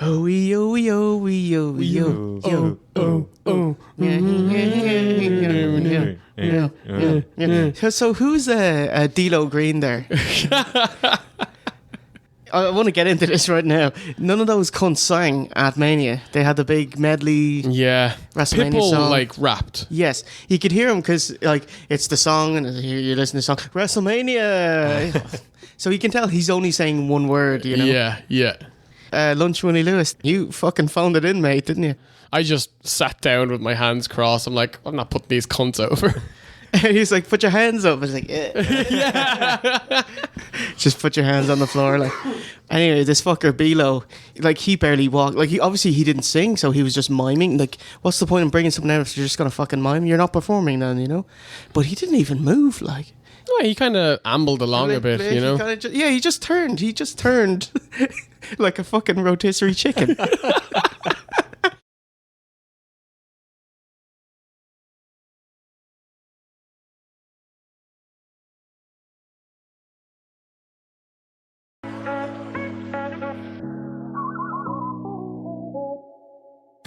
Oh, yo, yo, yo, yo, yo, oh. Yeah. So who's D'Lo Green there? I want to get into this right now. None of those cunts sang at Mania. They had the big medley. Yeah, WrestleMania Pitbull song. rapped. Yes, you could hear him because it's the song, and you listen to the song WrestleMania. So you can tell he's only saying one word. Yeah. Lunch Winnie Lewis, you fucking phoned it in, mate, didn't you? I just sat down with my hands crossed. I'm like, I'm not putting these cunts over. He's like, put your hands up. I was like, yeah. Just put your hands on the floor. Like, anyway, this fucker D'Lo, like, he barely walked. Like, he didn't sing, so he was just miming. Like, what's the point in bringing something out if you're just gonna fucking mime? You're not performing then, you know. But he didn't even move. Like, well, he kind of ambled along a bit, you know. He just turned. He just turned like a fucking rotisserie chicken.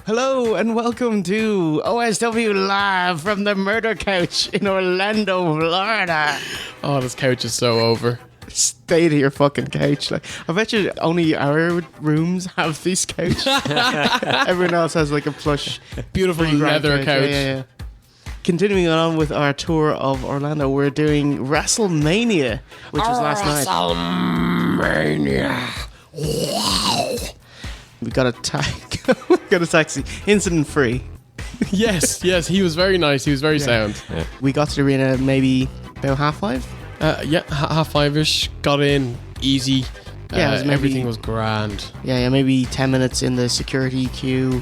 Hello and welcome to OSW Live from the Murder Couch in Orlando, Florida. Oh, this couch is so over. Stay to your fucking couch. Like, I bet you only our rooms have this couch. Everyone else has like a plush, beautiful leather couch. Yeah. Continuing on with our tour of Orlando, we're doing WrestleMania, which was last night. WrestleMania. Wow. We got a taxi, incident free. Yes, he was very nice. He was very sound. Yeah. We got to the arena maybe about 5:30. Half 5ish. Got in easy. Yeah, everything was grand. Yeah, maybe 10 minutes in the security queue.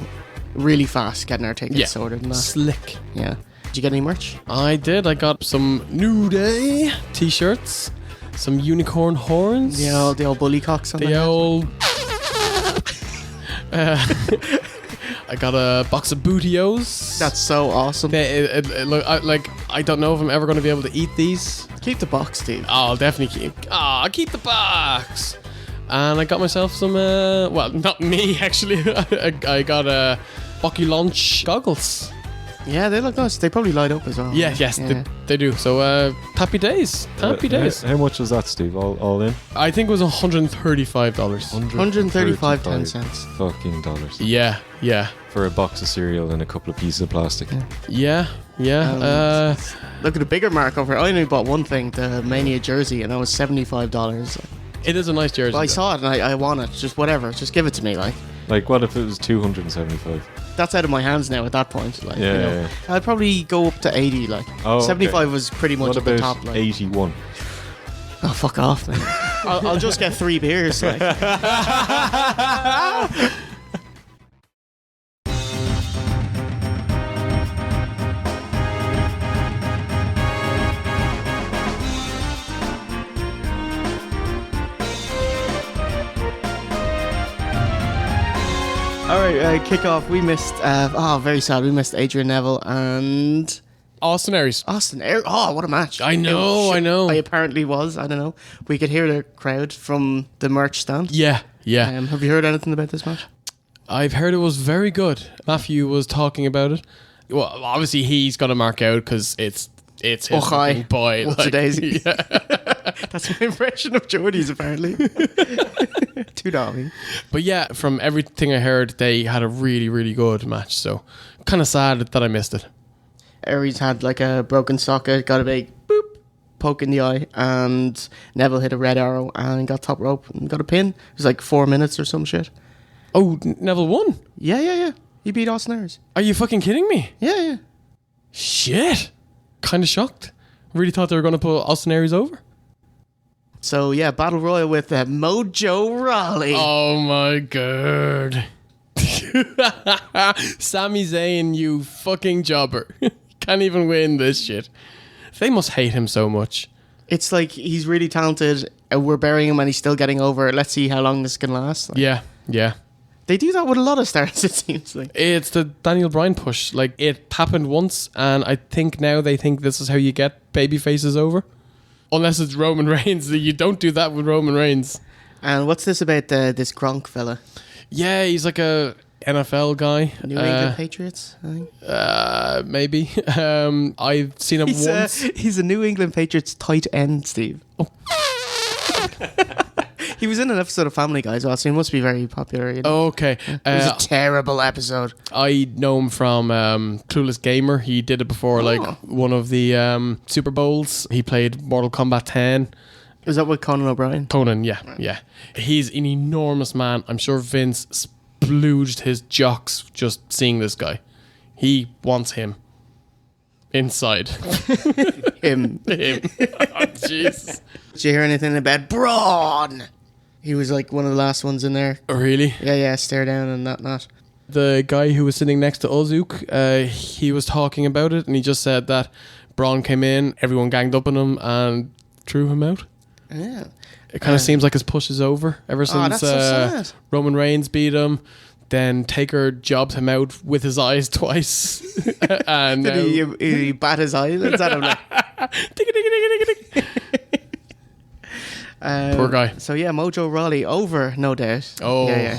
Really fast getting our tickets sorted and that. Slick. Yeah. Did you get any merch? I did. I got some New Day t-shirts, some unicorn horns. Yeah, the old bully cocks on the old. I got a box of Bootios. That's so awesome. I don't know if I'm ever going to be able to eat these. Keep the box, Steve. Oh, I'll definitely keep. I'll keep the box. And I got myself some. Well, not me actually. I got Bucky Launch goggles. Yeah, they look nice. They probably light up as well. Yes, they do. So happy days. Happy days. How much was that, Steve? All in? I think it was $135. $135.10. Fucking dollars. Yeah. For a box of cereal and a couple of pieces of plastic. Yeah. Look at the bigger mark over. I only bought one thing, the Mania jersey, and that was $75. It is a nice jersey. Well, I saw it and I want it. Just whatever. Just give it to me, like. Like, what if it was $275? That's out of my hands now at that point. Like, yeah. I'd probably go up to 80. Like, 75 was pretty much at the top. Like 81? Oh, fuck off, man. I'll just get 3 beers. Like. Alright, kickoff. We missed, very sad. We missed Adrian Neville and Austin Aries. Oh, what a match. I know. I apparently was. I don't know. We could hear the crowd from the merch stand. Yeah. Have you heard anything about this match? I've heard it was very good. Matthew was talking about it. Well, obviously he's got to mark out because it's his boy. What's daisy? Yeah. That's my impression of Geordie's, apparently. Too darling. But yeah, from everything I heard, they had a really, really good match. So kind of sad that I missed it. Aries had like a broken socket, got a big boop poke in the eye, and Neville hit a red arrow and got top rope and got a pin. It was like 4 minutes or some shit. Oh, Neville won? Yeah. He beat Austin Aries. Are you fucking kidding me? Yeah. Shit. Kind of shocked. Really thought they were going to put Austin Aries over. So yeah, Battle Royal with Mojo Rawley. Oh my god. Sami Zayn, you fucking jobber. Can't even win this shit. They must hate him so much. It's like he's really talented. We're burying him and he's still getting over. Let's see how long this can last. Like, yeah. They do that with a lot of stars, it seems like. It's the Daniel Bryan push. Like, it happened once, and I think now they think this is how you get baby faces over. Unless it's Roman Reigns. You don't do that with Roman Reigns. And what's this about this Gronk fella? Yeah, he's like a NFL guy. New England Patriots, I think. Maybe. I've seen him once. He's a New England Patriots tight end, Steve. Oh. He was in an episode of Family Guy as well, so he must be very popular. You know? Okay. It was a terrible episode. I know him from Clueless Gamer. He did it before, like one of the Super Bowls. He played Mortal Kombat 10. Is that with Conan O'Brien? Conan, yeah. He's an enormous man. I'm sure Vince splooged his jocks just seeing this guy. He wants him. Inside. Him. Oh, jeez. Did you hear anything about Braun? He was like one of the last ones in there. Oh, really? Yeah, stare down and that. The guy who was sitting next to Ozuk, he was talking about it, and he just said that Braun came in, everyone ganged up on him, and threw him out. Yeah. It kind of seems like his push is over ever since that's so sad. Roman Reigns beat him. Then Taker jobbed him out with his eyes twice. And Did he bat his eyelids at him? Like? Poor guy. So yeah, Mojo Rawley over, no doubt. Oh. Yeah.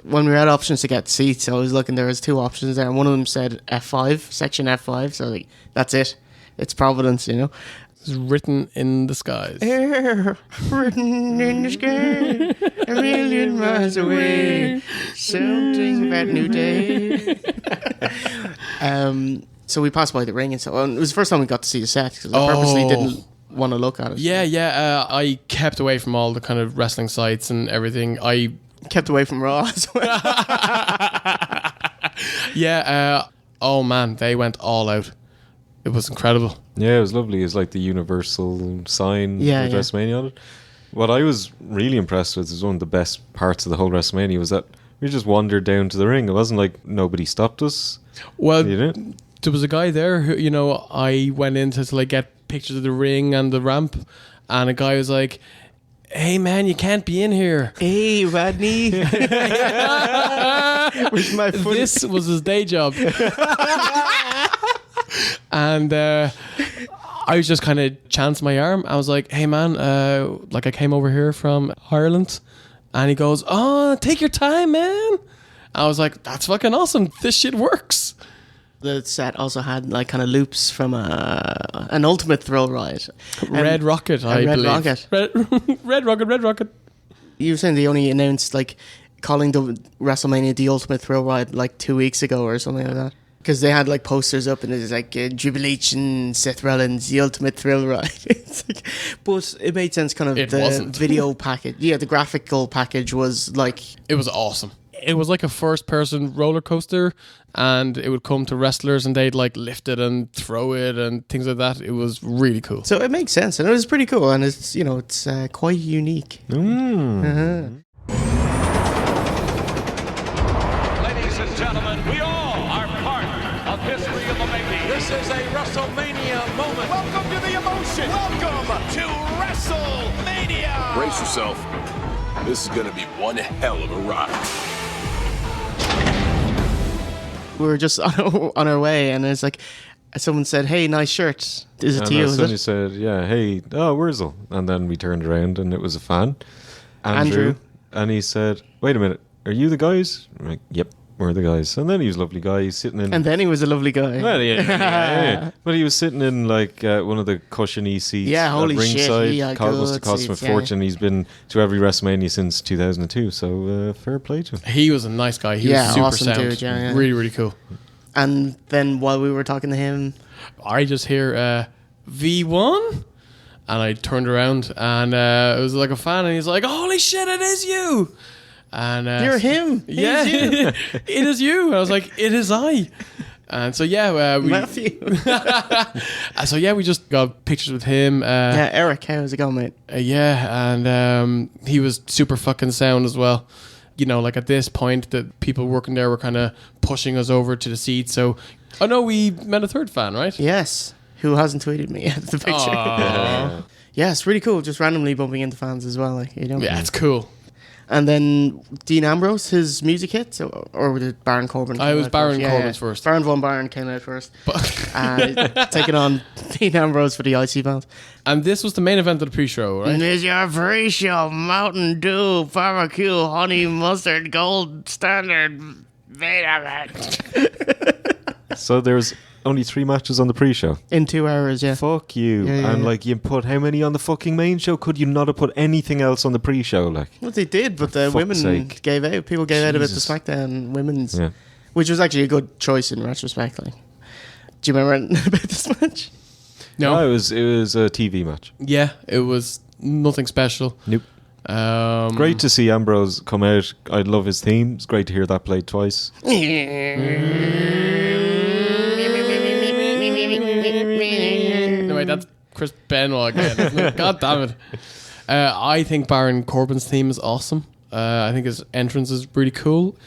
When we had options to get seats, I was looking, there was 2 options there, and one of them said F5, section F5, so like, that's it. It's Providence, you know. It's written in the skies. Air written in the sky, a million miles away, something about new day. So we passed by the ring, and so it was the first time we got to see the set, because I purposely didn't want to look at it. Yeah. I kept away from all the kind of wrestling sites and everything. I kept away from Raw as well. Yeah. Oh man, they went all out. It was incredible. Yeah, it was lovely. It was like the universal sign with Yeah. WrestleMania on it. What I was really impressed with is one of the best parts of the whole WrestleMania was that we just wandered down to the ring. It wasn't like nobody stopped us. Well, You didn't? there was a guy there who, I went in to like get pictures of the ring and the ramp, and a guy was like, "Hey man, you can't be in here." Hey, Rodney. Where's my foot? This was his day job. And I was just kind of chanced my arm. I was like, "Hey man, like I came over here from Ireland." And he goes, "Oh, take your time, man." I was like, "That's fucking awesome. This shit works." The set also had like kind of loops from an Ultimate Thrill Ride. Red Rocket, I Red believe. Rocket. Red Rocket. You were saying they only announced like calling the WrestleMania the Ultimate Thrill Ride like 2 weeks ago or something like that. Because they had like posters up and it was like Jubilation, Seth Rollins, the Ultimate Thrill Ride. It's like, but it made sense kind of It the wasn't. video package. Yeah, the graphical package was like... It was awesome. It was like a first-person roller coaster, and it would come to wrestlers and they'd like lift it and throw it and things like that. It was really cool. So it makes sense and it was pretty cool and it's, it's quite unique. Mm. Ladies and gentlemen, we all are part of history in the making. This is a WrestleMania moment. Welcome to the emotion. Welcome to WrestleMania. Brace yourself. This is going to be one hell of a ride. We were just on our way and it's like someone said, "Hey, nice shirt." Is it to you? And Is then he it? said, "Yeah, hey, Wurzel." And then we turned around and it was a fan, Andrew. And he said, "Wait a minute, are you the guys?" I'm like, "Yep, we're the guys." And then he was a lovely guy. He's sitting in... And then he was a lovely guy. Well, yeah. But he was sitting in like one of the cushiony seats. Yeah, holy at shit, ringside. he had Must good have cost him a seats, yeah. fortune. He's been to every WrestleMania since 2002. So fair play to him. He was a nice guy. He Yeah, was super awesome sound. dude, yeah. Really, really cool. And then while we were talking to him, I just hear V1, and I turned around and it was like a fan, and he's like, "Holy shit, it is you!" And you're him. Yeah, He's you. it is you. And I was like, "It is I." And so yeah, we Matthew. we just got pictures with him. Yeah, Eric, how's it going, mate? And he was super fucking sound as well. Like at this point, the people working there were kind of pushing us over to the seat. So, we met a third fan, right? Yes. Who hasn't tweeted me yet, the picture? Yeah, it's really cool. Just randomly bumping into fans as well. Yeah, it's cool. And then Dean Ambrose, his music hit, or was it Baron Corbin? I was Baron Corbin's first. Baron von Baron came out first. Taking on Dean Ambrose for the IC belt. And this was the main event of the pre-show, right? And there's your pre-show, Mountain Dew, barbecue, honey, mustard, gold standard, beta. So there's only 3 matches on the pre-show. In 2 hours, yeah. Fuck you. And like, you put how many on the fucking main show? Could you not have put anything else on the pre-show? Like, Well, they did, but the women gave out. People gave out about the SmackDown women's, which was actually a good choice in retrospect. Like, do you remember anything about this match? No, it was a TV match. Yeah, it was nothing special. Nope. Great to see Ambrose come out. I love his theme. It's great to hear that played twice. No, wait, that's Chris Benoit again, isn't it? God damn it. I think Baron Corbin's theme is awesome. I think his entrance is really cool.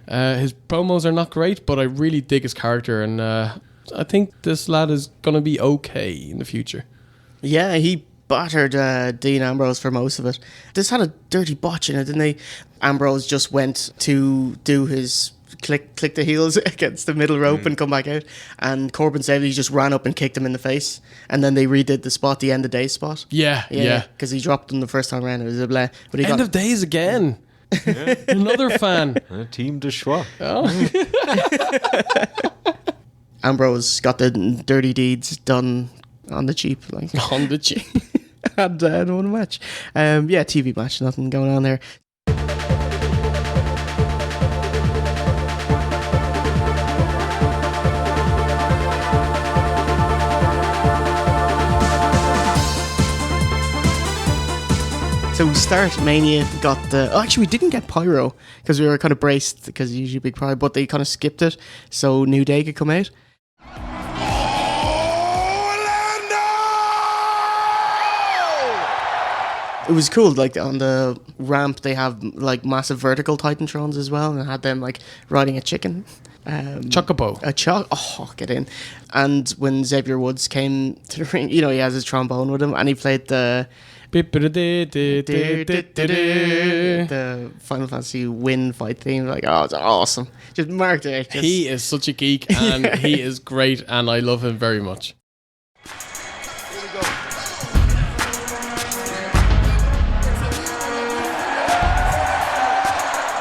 His promos are not great, but I really dig his character, and I think this lad is going to be okay in the future. Yeah, he battered Dean Ambrose for most of it. This had a dirty botch in it, didn't they? Ambrose just went to do his click the heels against the middle rope and come back out, and Corbin said he just ran up and kicked him in the face, and then they redid the spot, the end of days spot. Yeah. Because he dropped him the first time around. It was a bleh. But he End of days again. Another fan. Team de Schwa. Ambrose got the dirty deeds done on the cheap, like On the cheap. and won a match. TV match, nothing going on there. So we start Mania, got actually we didn't get Pyro because we were kind of braced because usually big Pyro, but they kind of skipped it so New Day could come out. It was cool, like on the ramp they have like massive vertical Titantrons as well, and had them like riding a chicken. Chocobo. Get in. And when Xavier Woods came to the ring, he has his trombone with him and he played the Final Fantasy Win fight theme. Like, it's awesome. Just marked it. He is such a geek, and he is great, and I love him very much.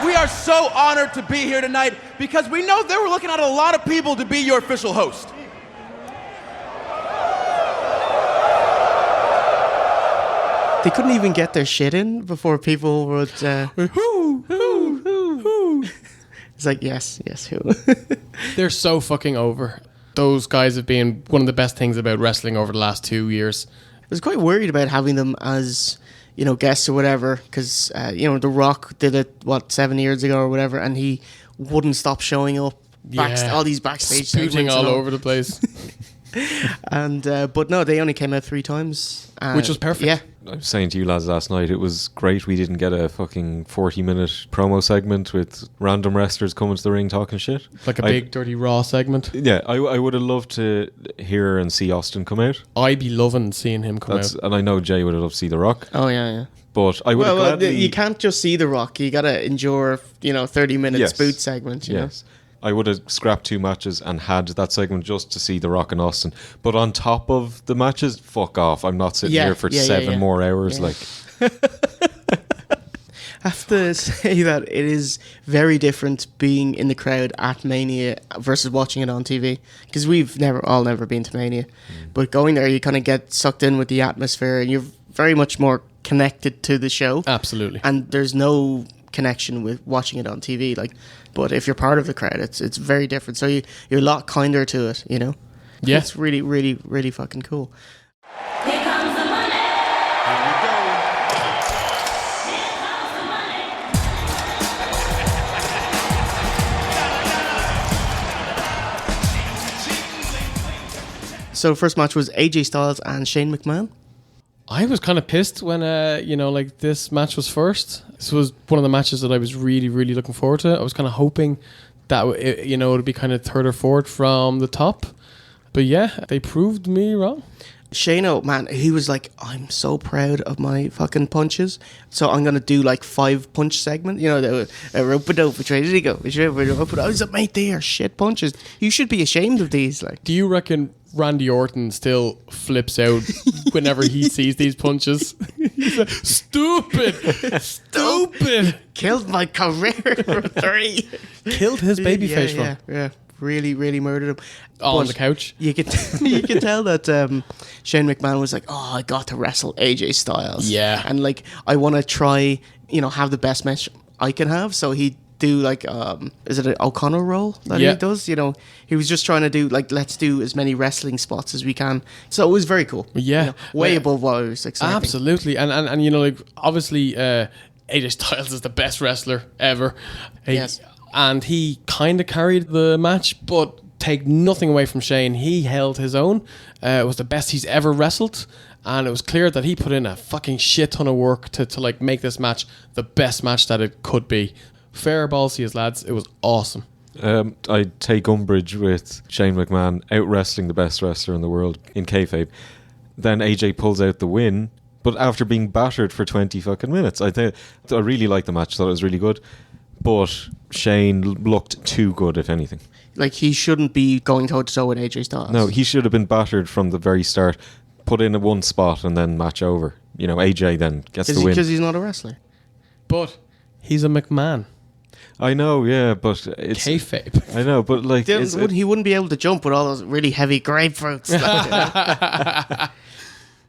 We are so honored to be here tonight because we know they were looking at a lot of people to be your official host. They couldn't even get their shit in before people would. Who? It's like yes, who? They're so fucking over. Those guys have been one of the best things about wrestling over the last 2 years. I was quite worried about having them as guests or whatever, because The Rock did it 7 years ago or whatever, and he wouldn't stop showing up. All these backstage spooting all over the place. And but no, they only came out 3 times, which was perfect. Yeah, I was saying to you lads last night, it was great we didn't get a fucking 40-minute promo segment with random wrestlers coming to the ring talking shit. Like a big dirty Raw segment. Yeah, I would have loved to hear and see Austin come out. I'd be loving seeing him come out. And I know Jay would have loved to see The Rock. Oh yeah. But I would have gladly... you can't just see The Rock. You gotta endure 30 minutes boot segment. You know? I would have scrapped 2 matches and had that segment just to see The Rock and Austin. But on top of the matches, fuck off. I'm not sitting here for 7 more hours. Yeah. I have to say that it is very different being in the crowd at Mania versus watching it on TV. Because we've never been to Mania. But going there, you kind of get sucked in with the atmosphere and you're very much more connected to the show. Absolutely. And there's no connection with watching it on TV. But if you're part of the crowd, it's very different. So you're a lot kinder to it, Yeah. It's really, really, really fucking cool. Here comes the money. Here we go. Here comes the money. So first match was AJ Styles and Shane McMahon. I was kind of pissed when, this match was first. This was one of the matches that I was really, really looking forward to. I was kind of hoping that, it would be kind of third or fourth from the top. But yeah, they proved me wrong. Shane, man, he was like, I'm so proud of my fucking punches. So I'm going to do like 5 punch segment. You know, the rope-a-dope, which way did he go? I was like, mate, they are shit punches. You should be ashamed of these. Like, Do you reckon Randy Orton still flips out whenever he sees these punches? He's like, stupid. killed my career for 3. Killed his babyface run. Yeah. Really, really murdered him. On But the couch. You could tell that Shane McMahon was like, oh, I got to wrestle AJ Styles. Yeah. And like, I want to try, have the best match I can have. So he do like, is it an O'Connor role that Yeah. he does? He was just trying to do like, let's do as many wrestling spots as we can. So it was very cool. Yeah. Way Yeah. above what I was expecting. Absolutely. And like, obviously, AJ Styles is the best wrestler ever. Yes. And he kind of carried the match, but take nothing away from Shane. He held his own. It was the best he's ever wrestled. And it was clear that he put in a fucking shit ton of work to like make this match the best match that it could be. Fair balls to his lads. It was awesome. I take umbrage with Shane McMahon out wrestling the best wrestler in the world in kayfabe. Then AJ pulls out the win, but after being battered for 20 fucking minutes. I really liked the match. Thought it was really good. But Shane looked too good, if anything. Like, he shouldn't be going toe-to-toe with AJ Styles. No, he should have been battered from the very start. Put in a one spot and then match over. AJ then gets the win. Because he's not a wrestler. But he's a McMahon. I know, yeah, but it's... Kayfabe. I know, but like... He wouldn't be able to jump with all those really heavy grapefruits.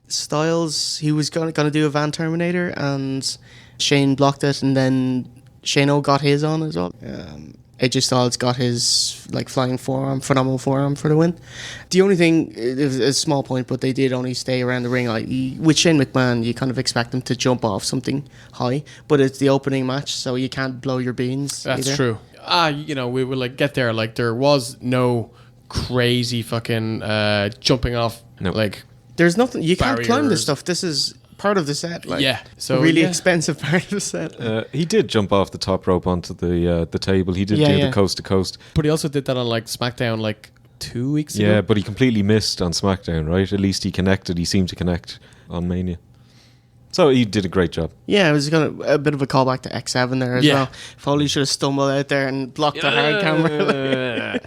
Styles, he was going to do a Van Terminator, and Shane blocked it, and then Shane-O got his on as well. AJ Styles got his like flying forearm, phenomenal forearm for the win. The only thing, it was a small point, but they did only stay around the ring. With Shane McMahon, you kind of expect him to jump off something high, but it's the opening match, so you can't blow your beans. That's either. true. We will like get there. Like, there was no crazy fucking jumping off. No. Like, There's nothing, you can't climb this barriers. stuff. This is part of the set. Like, Yeah, so, a really yeah. expensive part of the set. He did jump off the top rope onto the table. He did do the coast to coast. But he also did that on like SmackDown like 2 weeks ago. Yeah, but he completely missed on SmackDown, right? At least he connected. He seemed to connect on Mania. So he did a great job. Yeah, it was a bit of a callback to X7 there as well. Foley should have stumbled out there and blocked the hard camera.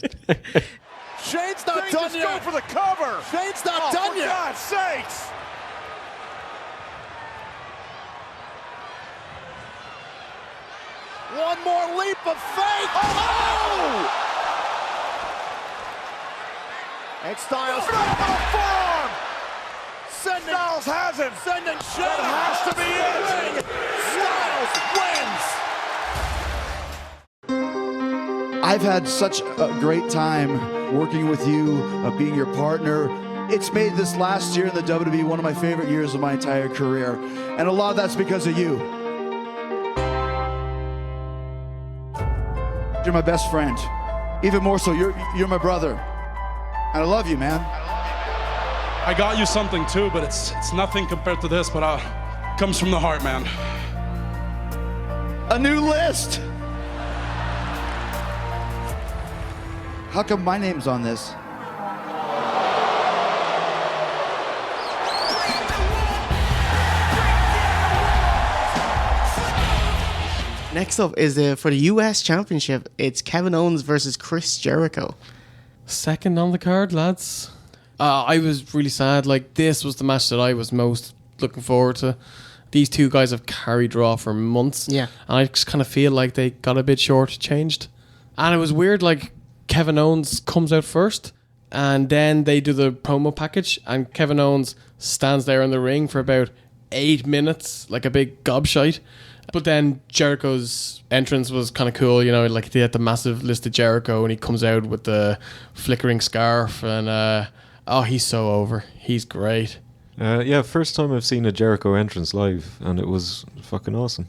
Shane's not done yet. Go for the cover. Shane's not done yet. For God's sakes. One more leap of faith. Oh! And Styles forearm. Styles has him. Sending Shane. That has to be it. Styles wins. I've had such a great time working with you, being your partner. It's made this last year in the WWE one of my favorite years of my entire career. And a lot of that's because of you. You're my best friend. Even more so, you're my brother. And I love you, man. I got you something too, but it's nothing compared to this, but it comes from the heart, man. A new list. How come my name's on this? Next up is for the US Championship. It's Kevin Owens versus Chris Jericho. Second on the card, lads. I was really sad. Like, this was the match that I was most looking forward to. These two guys have carried Raw for months. Yeah. And I just kind of feel like they got a bit short-changed. And it was weird, like, Kevin Owens comes out first, and then they do the promo package, and Kevin Owens stands there in the ring for about 8 minutes, like a big gobshite. But then Jericho's entrance was kind of cool, like they had the massive list of Jericho, and he comes out with the flickering scarf, and he's so over. He's great. Yeah, first time I've seen a Jericho entrance live, and it was fucking awesome.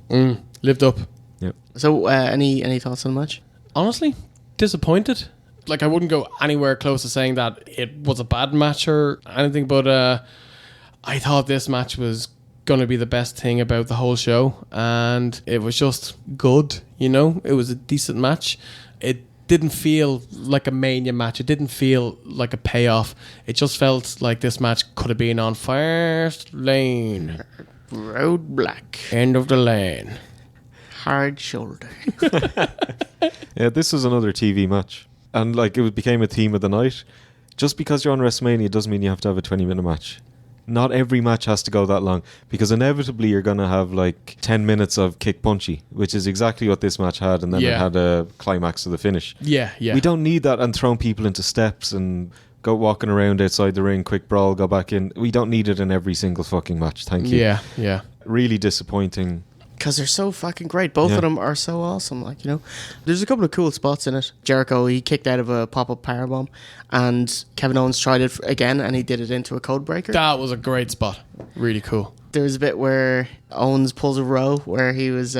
Lived up. Yeah. So, any thoughts on the match? Honestly, disappointed. Like, I wouldn't go anywhere close to saying that it was a bad match or anything, but I thought this match was going to be the best thing about the whole show, and it was just good. It was a decent match. It didn't feel like a Mania match. It didn't feel like a payoff. It just felt like this match could have been on first lane. Road black. End of the lane. Hard shoulder. Yeah, this was another TV match. And like it became a theme of the night. Just because you're on WrestleMania doesn't mean you have to have a 20-minute match. Not every match has to go that long, because inevitably you're going to have like 10 minutes of kick punchy, which is exactly what this match had, and then it had a climax to the finish. Yeah. We don't need that and throwing people into steps and go walking around outside the ring, quick brawl, go back in. We don't need it in every single fucking match. Thank you. Yeah. Really disappointing. Because they're so fucking great. Both of them are so awesome. Like, you know, there's a couple of cool spots in it. Jericho, he kicked out of a pop-up powerbomb, and Kevin Owens tried it again, and he did it into a code breaker. That was a great spot. Really cool. There was a bit where Owens pulls a row where he was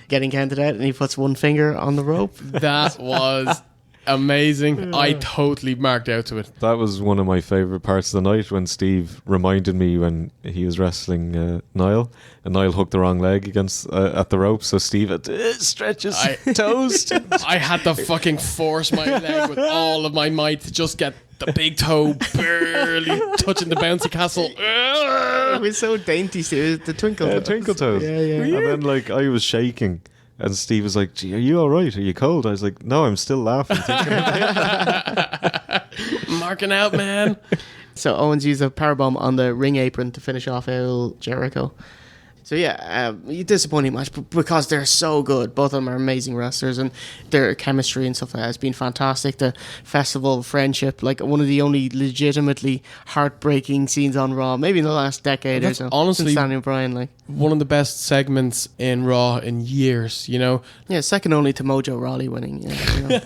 getting counted out, and he puts one finger on the rope. That was amazing. I totally marked out to it. That was one of my favourite parts of the night, when Steve reminded me when he was wrestling Niall, and Niall hooked the wrong leg against at the rope, so Steve had to stretch his toes. I had to fucking force my leg with all of my might to just get the big toe barely touching the bouncy castle. It was so dainty, Steve. The twinkle toes. Yeah. And then like I was shaking. And Steve was like, "Gee, are you all right? Are you cold?" I was like, "No, I'm still laughing." Marking out, man. So Owens used a powerbomb on the ring apron to finish off El Jericho. So yeah, disappointing match, but because they're so good. Both of them are amazing wrestlers, and their chemistry and stuff like that has been fantastic. The Festival of Friendship, like one of the only legitimately heartbreaking scenes on Raw, maybe in the last decade or so. Honestly, since Daniel Bryan, like one of the best segments in Raw in years. You know, yeah, second only to Mojo Rawley winning. Yeah, you know.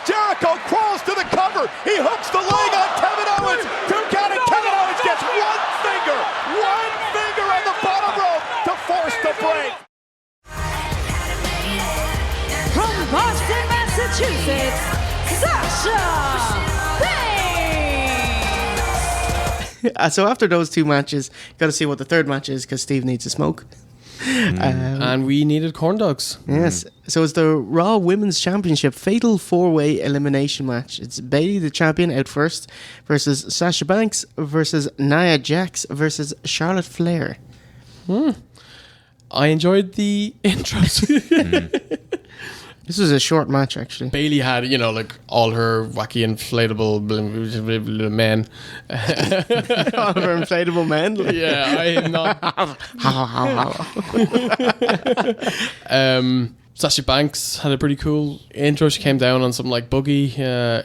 Jericho crawls to the cover. He hooks the leg on Kevin Owens. 2 count, and Kevin Owens gets one finger on the bottom rope to force the break. From Boston, Massachusetts, Sasha Banks. So after those two matches, got to see what the third match is, because Steve needs to smoke. And we needed corn dogs. Yes. So it's the Raw Women's Championship Fatal 4-Way Elimination Match. It's Bayley, the champion, out first, versus Sasha Banks, versus Nia Jax, versus Charlotte Flair. I enjoyed the intros. This was a short match, actually. Bayley had, you know, like all her wacky inflatable men. All of her inflatable men. Yeah, I am not. Sasha Banks had a pretty cool intro. She came down on some like buggy.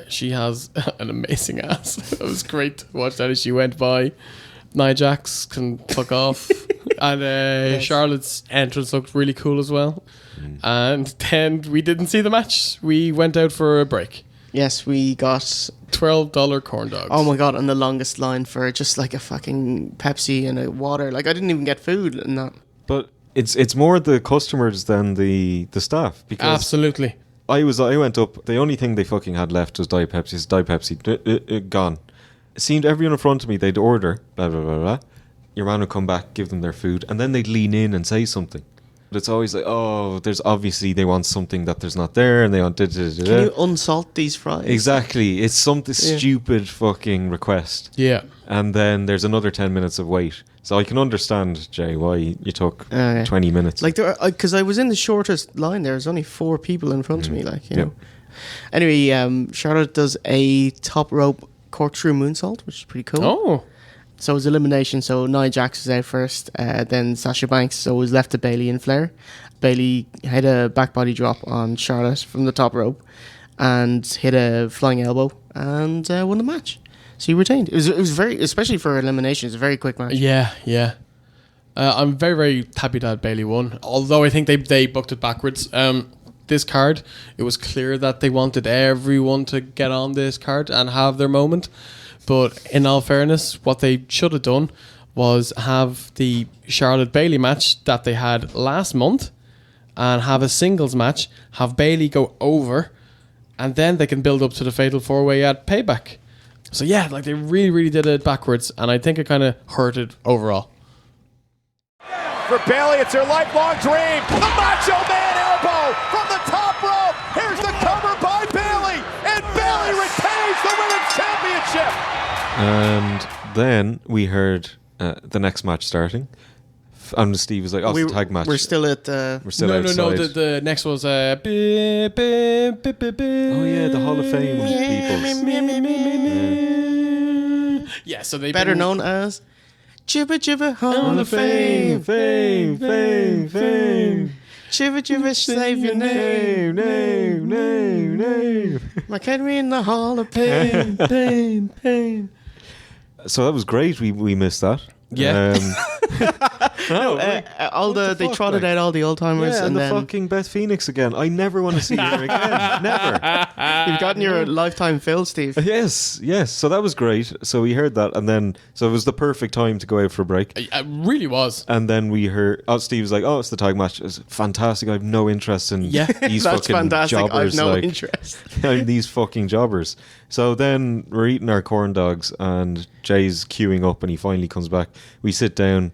She has an amazing ass. It was great to watch that as she went by. Nia Jax can fuck off. And yes. Charlotte's entrance looked really cool as well. And then we didn't see the match. We went out for a break. Yes, we got $12 corn dogs. Oh my god, and the longest line for just like a fucking Pepsi and a water. Like I didn't even get food and that. But it's more the customers than the staff. Because absolutely. I went up. The only thing they fucking had left was Diet Pepsi. Gone. It seemed everyone in front of me, they'd order, blah, blah, blah, blah. Your man would come back, give them their food, and then they'd lean in and say something. But it's always like, oh, there's obviously they want something that there's not there, and they want Can you unsalt these fries? Exactly. It's something stupid fucking request. Yeah. And then there's another 10 minutes of wait. So I can understand, Jay, why you took 20 minutes. Like, because I was in the shortest line. There was only 4 people in front of me, like, you know. Anyway, Charlotte does a top rope corkscrew moonsault, which is pretty cool. Oh. So it was elimination. So Nia Jax was out first, then Sasha Banks. So it was left to Bayley and Flair. Bayley had a back body drop on Charlotte from the top rope and hit a flying elbow and won the match. So he retained. It was very, especially for elimination, it's a very quick match. Yeah. I'm very, very happy that Bayley won. Although I think they booked it backwards. This card, it was clear that they wanted everyone to get on this card and have their moment. But in all fairness, what they should have done was have the Charlotte Bayley match that they had last month and have a singles match, have Bayley go over, and then they can build up to the Fatal 4-Way at Payback. So yeah, like they really, really did it backwards, and I think it kind of hurted overall. For Bayley, it's her lifelong dream. The Macho Man elbow from the top rope. Here's the And then we heard the next match starting. And Steve was like, "Oh, it's a tag match." We're still at We're still outside. No. The next was Oh yeah, the Hall of Fame people. Yeah, so they better known as Jibber Jibber Hall of Fame. Fame. Jibber Jibber, save your name. McHenry in the Hall of Pain. Pain. So that was great. We missed that. Yeah. They trotted out all the old timers, Yeah, and then the fucking Beth Phoenix again. I never want to see her again. Never. you've gotten your lifetime fill, Steve. Yes. So that was great. So we heard that, and then so it was the perfect time to go out for a break. It really was. And then we heard Steve was like, "Oh, it's the tag match. It's fantastic. I have no interest in these That's fucking fantastic. jobbers. I've no interest. These fucking jobbers." So then we're eating our corn dogs, and Jay's queuing up, and he finally comes back. We sit down.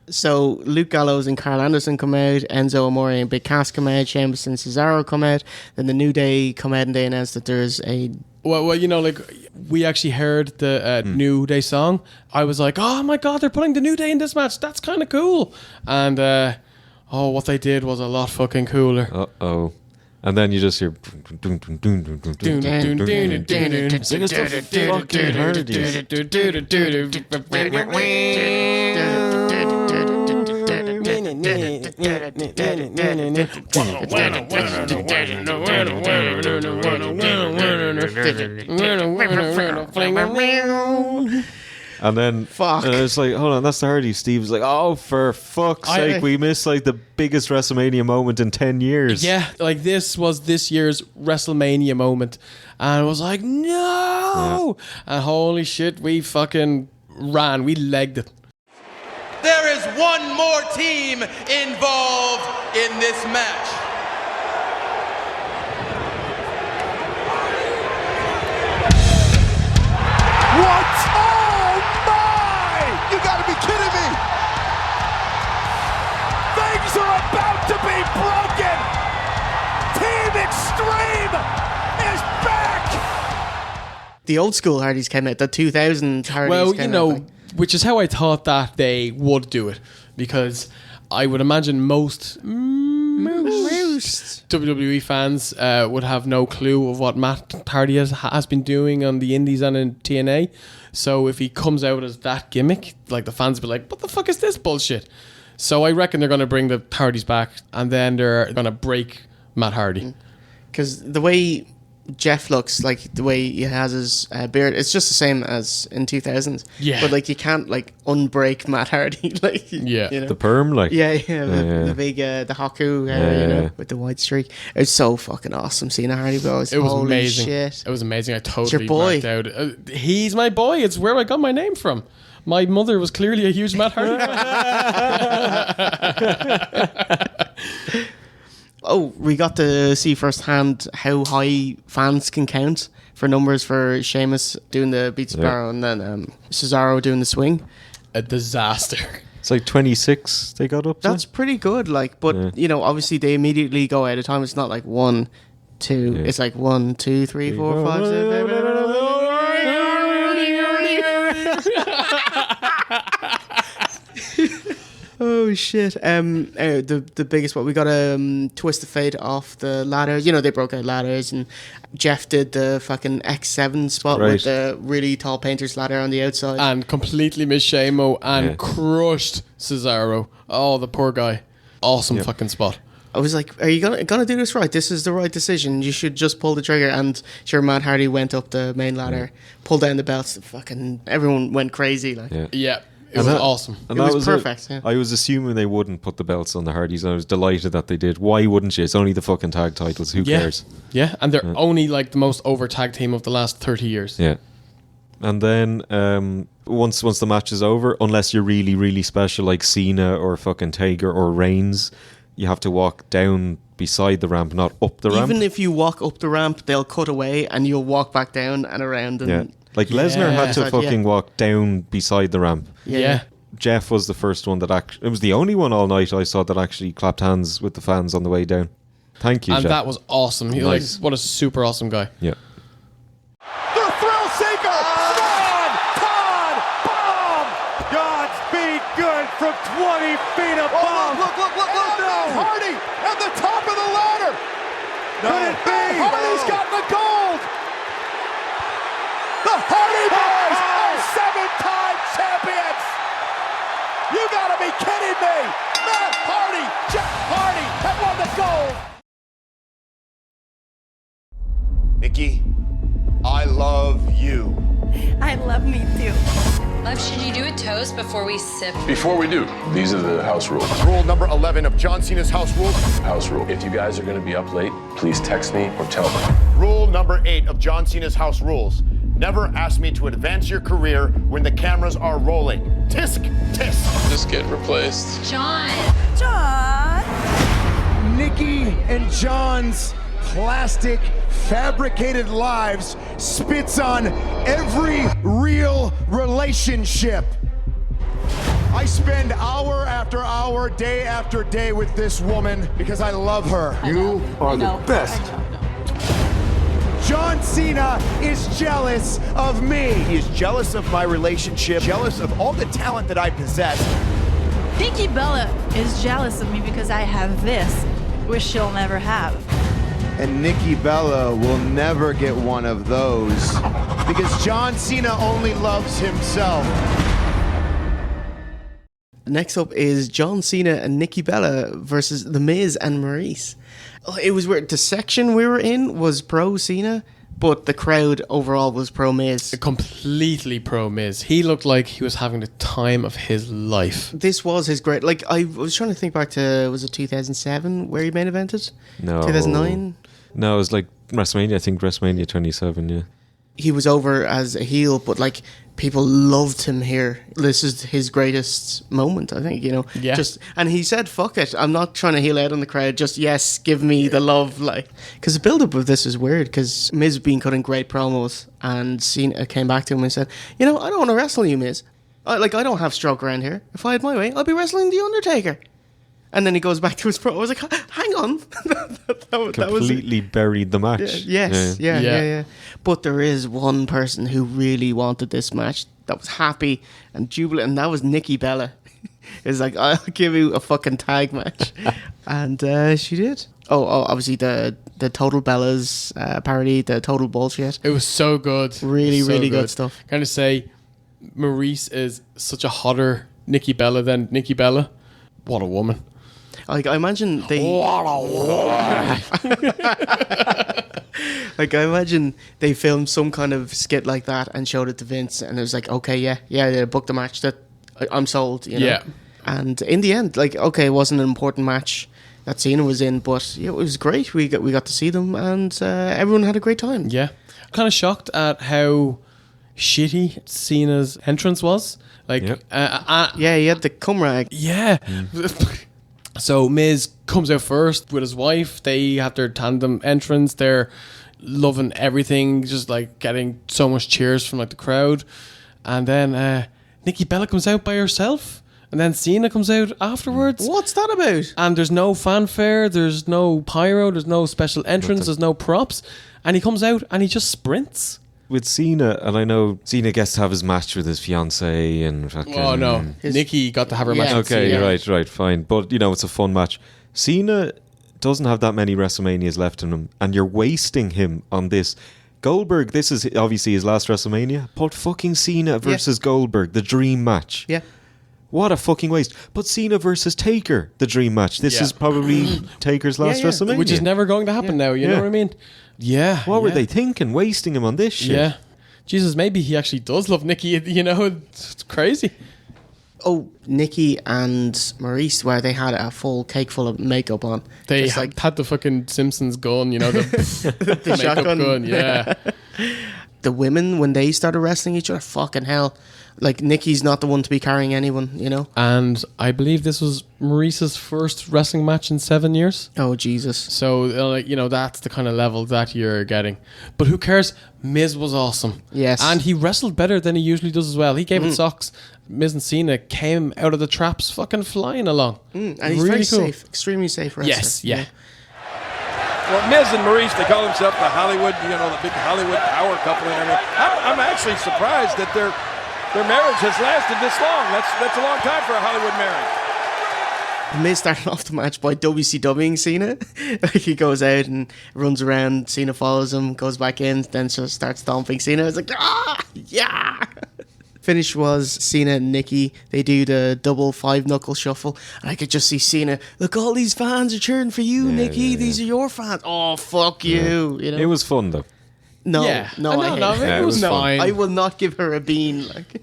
So Luke Gallows and Carl Anderson come out, Enzo Amore and Big Cass come out, Sheamus and Cesaro come out, then the New Day come out and they announce that there's a... Well, like we actually heard the New Day song. I was like, oh my God, they're putting the New Day in this match. That's kind of cool. And what they did was a lot fucking cooler. Uh-oh. And then you just hear... Sing us the fucking And then it's like, hold on, that's the Hardy. Steve's like, oh, for fuck's sake, we missed like the biggest WrestleMania moment in 10 years. Yeah, like this was this year's WrestleMania moment. And I was like, no! Yeah. And holy shit, we fucking ran. We legged it. There is one more team involved in this match. What? Oh my! You gotta be kidding me! Things are about to be broken! Team Extreme is back! The old school Hardys came out, the 2000 Hardys well, came out. Which is how I thought that they would do it. Because I would imagine most WWE fans would have no clue of what Matt Hardy has been doing on the Indies and in TNA. So if he comes out as that gimmick, like the fans will be like, what the fuck is this bullshit? So I reckon they're going to bring the Hardys back and then they're going to break Matt Hardy. Because the way Jeff looks, like the way he has his beard, it's just the same as in 2000s. Yeah. But like you can't like unbreak Matt Hardy. Like, yeah. You know? The perm, like. The big, the Haku hair, you know, with the white streak. It was so fucking awesome seeing a Hardy boys. It was Holy amazing. Shit. It was amazing. I totally it's your boy. marked out. He's my boy. It's where I got my name from. My mother was clearly a huge Matt Hardy fan. Oh, we got to see firsthand how high fans can count for numbers for Sheamus doing the Beat Sparrow and then Cesaro doing the swing. A disaster. It's like 26 they got up to. That's pretty good, like, but you know, obviously they immediately go out of time. It's not like 1, 2. It's like 1, 2, 3, 4, 5, 6. Oh shit! The biggest one, we got a Twist of Fate off the ladders. You know, they broke out ladders, and Jeff did the fucking X7 spot with the really tall painter's ladder on the outside, and completely missed Shamo and crushed Cesaro. Oh, the poor guy! Awesome fucking spot. I was like, "Are you gonna do this right? This is the right decision. You should just pull the trigger." And sure, Matt Hardy went up the main ladder, pulled down the belts. Fucking everyone went crazy. Like, yeah. It was awesome. And it was perfect. I was assuming they wouldn't put the belts on the Hardys, and I was delighted that they did. Why wouldn't you? It's only the fucking tag titles. Who cares? Yeah, and they're only like the most over tag team of the last 30 years. Yeah. And then once the match is over, unless you're really, really special like Cena or fucking Taker or Reigns, you have to walk down beside the ramp, not up the ramp. Even if you walk up the ramp, they'll cut away and you'll walk back down and around. And Like Lesnar had to fucking walk down beside the ramp. Yeah. Jeff was the first one that it was the only one all night I saw that actually clapped hands with the fans on the way down. Thank you, and Jeff. that was awesome. He what a super awesome guy. Yeah. The thrill seeker, Swan, 20 feet above. Look. No. Hardy at the top of the ladder. No. Could it be? Hardy's got the gold. The Hardy Boys are 7-time champions. You gotta be kidding me. Matt Hardy, Jeff Hardy have won the gold. Nikki, I love you. I love me too. Love, should you do a toast before we sip? Before we do, these are the house rules. Rule number 11 of John Cena's house rules. House rule. If you guys are going to be up late, please text me or tell me. Rule number 8 of John Cena's house rules. Never ask me to advance your career when the cameras are rolling. Tisk, tisk. Just get replaced. John. Nikki and John's plastic fabricated lives spits on every real relationship. I spend hour after hour, day after day with this woman because I love her. You are the best. John Cena is jealous of me. He is jealous of my relationship, jealous of all the talent that I possess. Nikki Bella is jealous of me because I have this, which she'll never have. And Nikki Bella will never get one of those because John Cena only loves himself. Next up is John Cena and Nikki Bella versus The Miz and Maryse. Oh, it was weird. The section we were in was pro Cena, but the crowd overall was pro Miz. Completely pro Miz. He looked like he was having the time of his life. This was his great. Like, I was trying to think back to, was it 2007 where he main evented? No. 2009? No, it was like WrestleMania. I think WrestleMania 27. Yeah. He was over as a heel, but like people loved him here. This is his greatest moment, I think. You know. Yeah. And he said, "Fuck it, I'm not trying to heel out on the crowd. Just yes, give me the love." Like, because the build up of this is weird. Because Miz been cutting great promos, and Cena came back to him and said, "You know, I don't want to wrestle you, Miz. I don't have stroke around here. If I had my way, I'd be wrestling the Undertaker." And then he goes back to his pro. I was like, hang on. that Completely buried the match. Yeah. But there is one person who really wanted this match, that was happy and jubilant, and that was Nikki Bella. It's like, I'll give you a fucking tag match. And she did. Oh, obviously the Total Bellas parody, the Total Bullshit. It was so good. Really good stuff. Kind of say, Maryse is such a hotter Nikki Bella than Nikki Bella. What a woman. Like, I imagine they... Like, I imagine they filmed some kind of skit like that and showed it to Vince, and it was like, okay, yeah, book the match. That I'm sold, you know? Yeah. And in the end, like, okay, it wasn't an important match that Cena was in, but yeah, it was great. We got to see them, and everyone had a great time. Yeah. Kind of shocked at how shitty Cena's entrance was. Like, yeah, he had the cum rag. Yeah. So Miz comes out first with his wife. They have their tandem entrance. They're loving everything, just like getting so much cheers from like the crowd. And then Nikki Bella comes out by herself. And then Cena comes out afterwards. What's that about? And there's no fanfare, there's no pyro, there's no special entrance, there's no props. And he comes out and he just sprints. With Cena, and I know Cena gets to have his match with his fiance and fucking... Oh no, Nikki got to have her match with Okay, Cena. right, fine. But, you know, it's a fun match. Cena doesn't have that many WrestleManias left in him, and you're wasting him on this. Goldberg, this is obviously his last WrestleMania. Put fucking Cena versus Goldberg, the dream match. Yeah. What a fucking waste. But Cena versus Taker, the dream match. This is probably Taker's last WrestleMania. Which is never going to happen now, you know what I mean? Yeah. What were they thinking? Wasting him on this shit? Yeah. Jesus, maybe he actually does love Nikki, you know? It's crazy. Oh, Nikki and Maryse, where they had a full cake full of makeup on. They had the fucking Simpsons gun, you know, the makeup shotgun gun, yeah. The women, when they started wrestling each other, fucking hell. Like, Nikki's not the one to be carrying anyone, you know? And I believe this was Maryse's first wrestling match in 7 years. Oh, Jesus. So, you know, that's the kind of level that you're getting. But who cares? Miz was awesome. Yes. And he wrestled better than he usually does as well. He gave it socks. Miz and Cena came out of the traps fucking flying along. And he's really very safe. Extremely safe wrestler. Yes, yeah. Well, Miz and Maryse, they call themselves the Hollywood, you know, the big Hollywood power couple. I mean, I'm actually surprised that their marriage has lasted this long. That's a long time for a Hollywood marriage. Miz started off the match by WCWing Cena. Like he goes out and runs around. Cena follows him, goes back in, then just starts stomping Cena. I was like, yeah. Finish was Cena and Nikki. They do the double 5-knuckle shuffle. And I could just see Cena, look, all these fans are cheering for you, Nikki. Yeah. These are your fans. Oh, fuck you. You know? It was fun, though. No, I hate it. It was fine. I will not give her a bean. Like,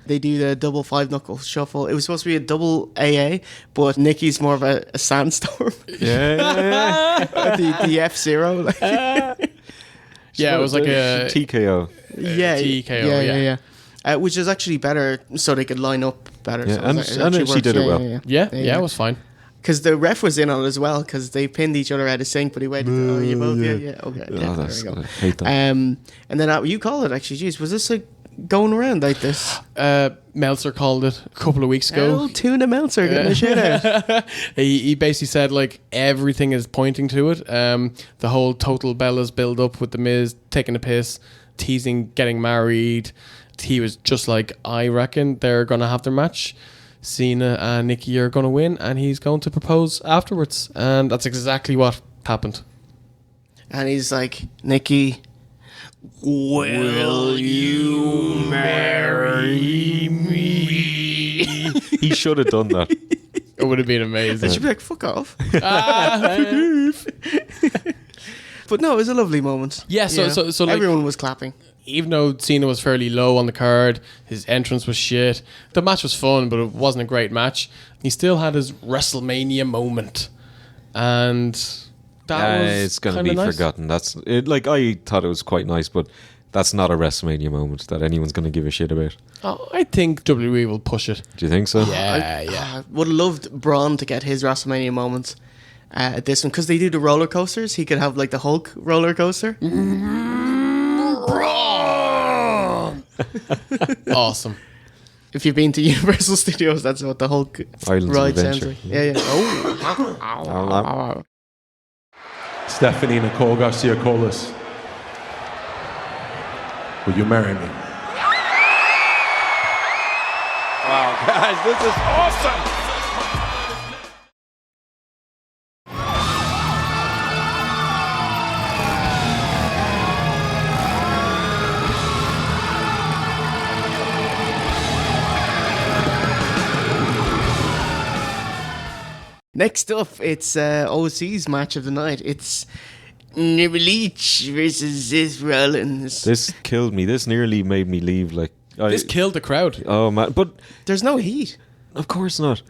they do the double 5-knuckle shuffle. It was supposed to be a double AA, but Nikki's more of a sandstorm. Yeah. the F-Zero. Like. It was like a TKO. Yeah, TKO. Yeah. Which is actually better, so they could line up better. Yeah, so and she did it well. Yeah, it was fine. Because the ref was in on it as well, because they pinned each other out of sync, but he went, oh, you both? Yeah. Okay. Oh, there we go. I hate that. And then you call it, actually. Jeez, was this going around like this? Meltzer called it a couple of weeks ago. Oh, Tuna Meltzer getting the shit out. He basically said, like, everything is pointing to it. The whole Total Bellas build up with The Miz taking a piss, teasing getting married. He was just like, I reckon they're going to have their match. Cena and Nikki are going to win, and he's going to propose afterwards. And that's exactly what happened. And he's like, Nikki, will you marry me? He should have done that. It would have been amazing. And she'd be like, fuck off. But no, it was a lovely moment. Yeah, so like, everyone was clapping. Even though Cena was fairly low on the card, his entrance was shit. The match was fun, but it wasn't a great match. He still had his WrestleMania moment, and that was it's going to be nice. forgotten. That's it. Like, I thought it was quite nice, but that's not a WrestleMania moment that anyone's going to give a shit about. Oh, I think WWE will push it. Do you think so? Yeah. I would have loved Braun to get his WrestleMania moments at this one, because they do the roller coasters. He could have like the Hulk roller coaster. Awesome. If you've been to Universal Studios, that's what the Hulk Islands ride of sounds Adventure. like. Yeah. Oh. Stephanie Nicole Garcia Colas, will you marry me? Wow, guys, this is awesome. Next up, it's OC's match of the night. It's Neville versus Seth Rollins. This killed me. This nearly made me leave. Like, this killed the crowd. Oh man! But there's no heat. Of course not.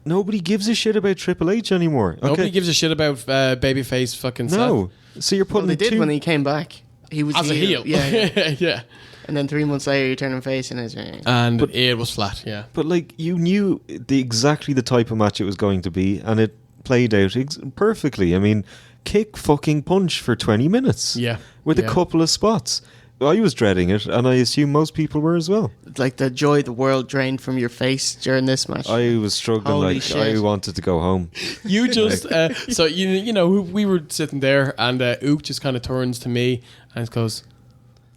Nobody gives a shit about Triple H anymore. Okay? Nobody gives a shit about babyface fucking No. Seth. So you're putting they did when he came back. He was as a heel. Yeah. Yeah. And then 3 months later, you turn him face and it was flat. Yeah. But like, you knew exactly the type of match it was going to be, and it played out perfectly. I mean, kick, fucking punch for 20 minutes. Yeah. With a couple of spots. I was dreading it, and I assume most people were as well. Like the joy of the world drained from your face during this match. I was struggling. Holy shit. I wanted to go home. You just so you know we were sitting there, and Ook just kind of turns to me and goes,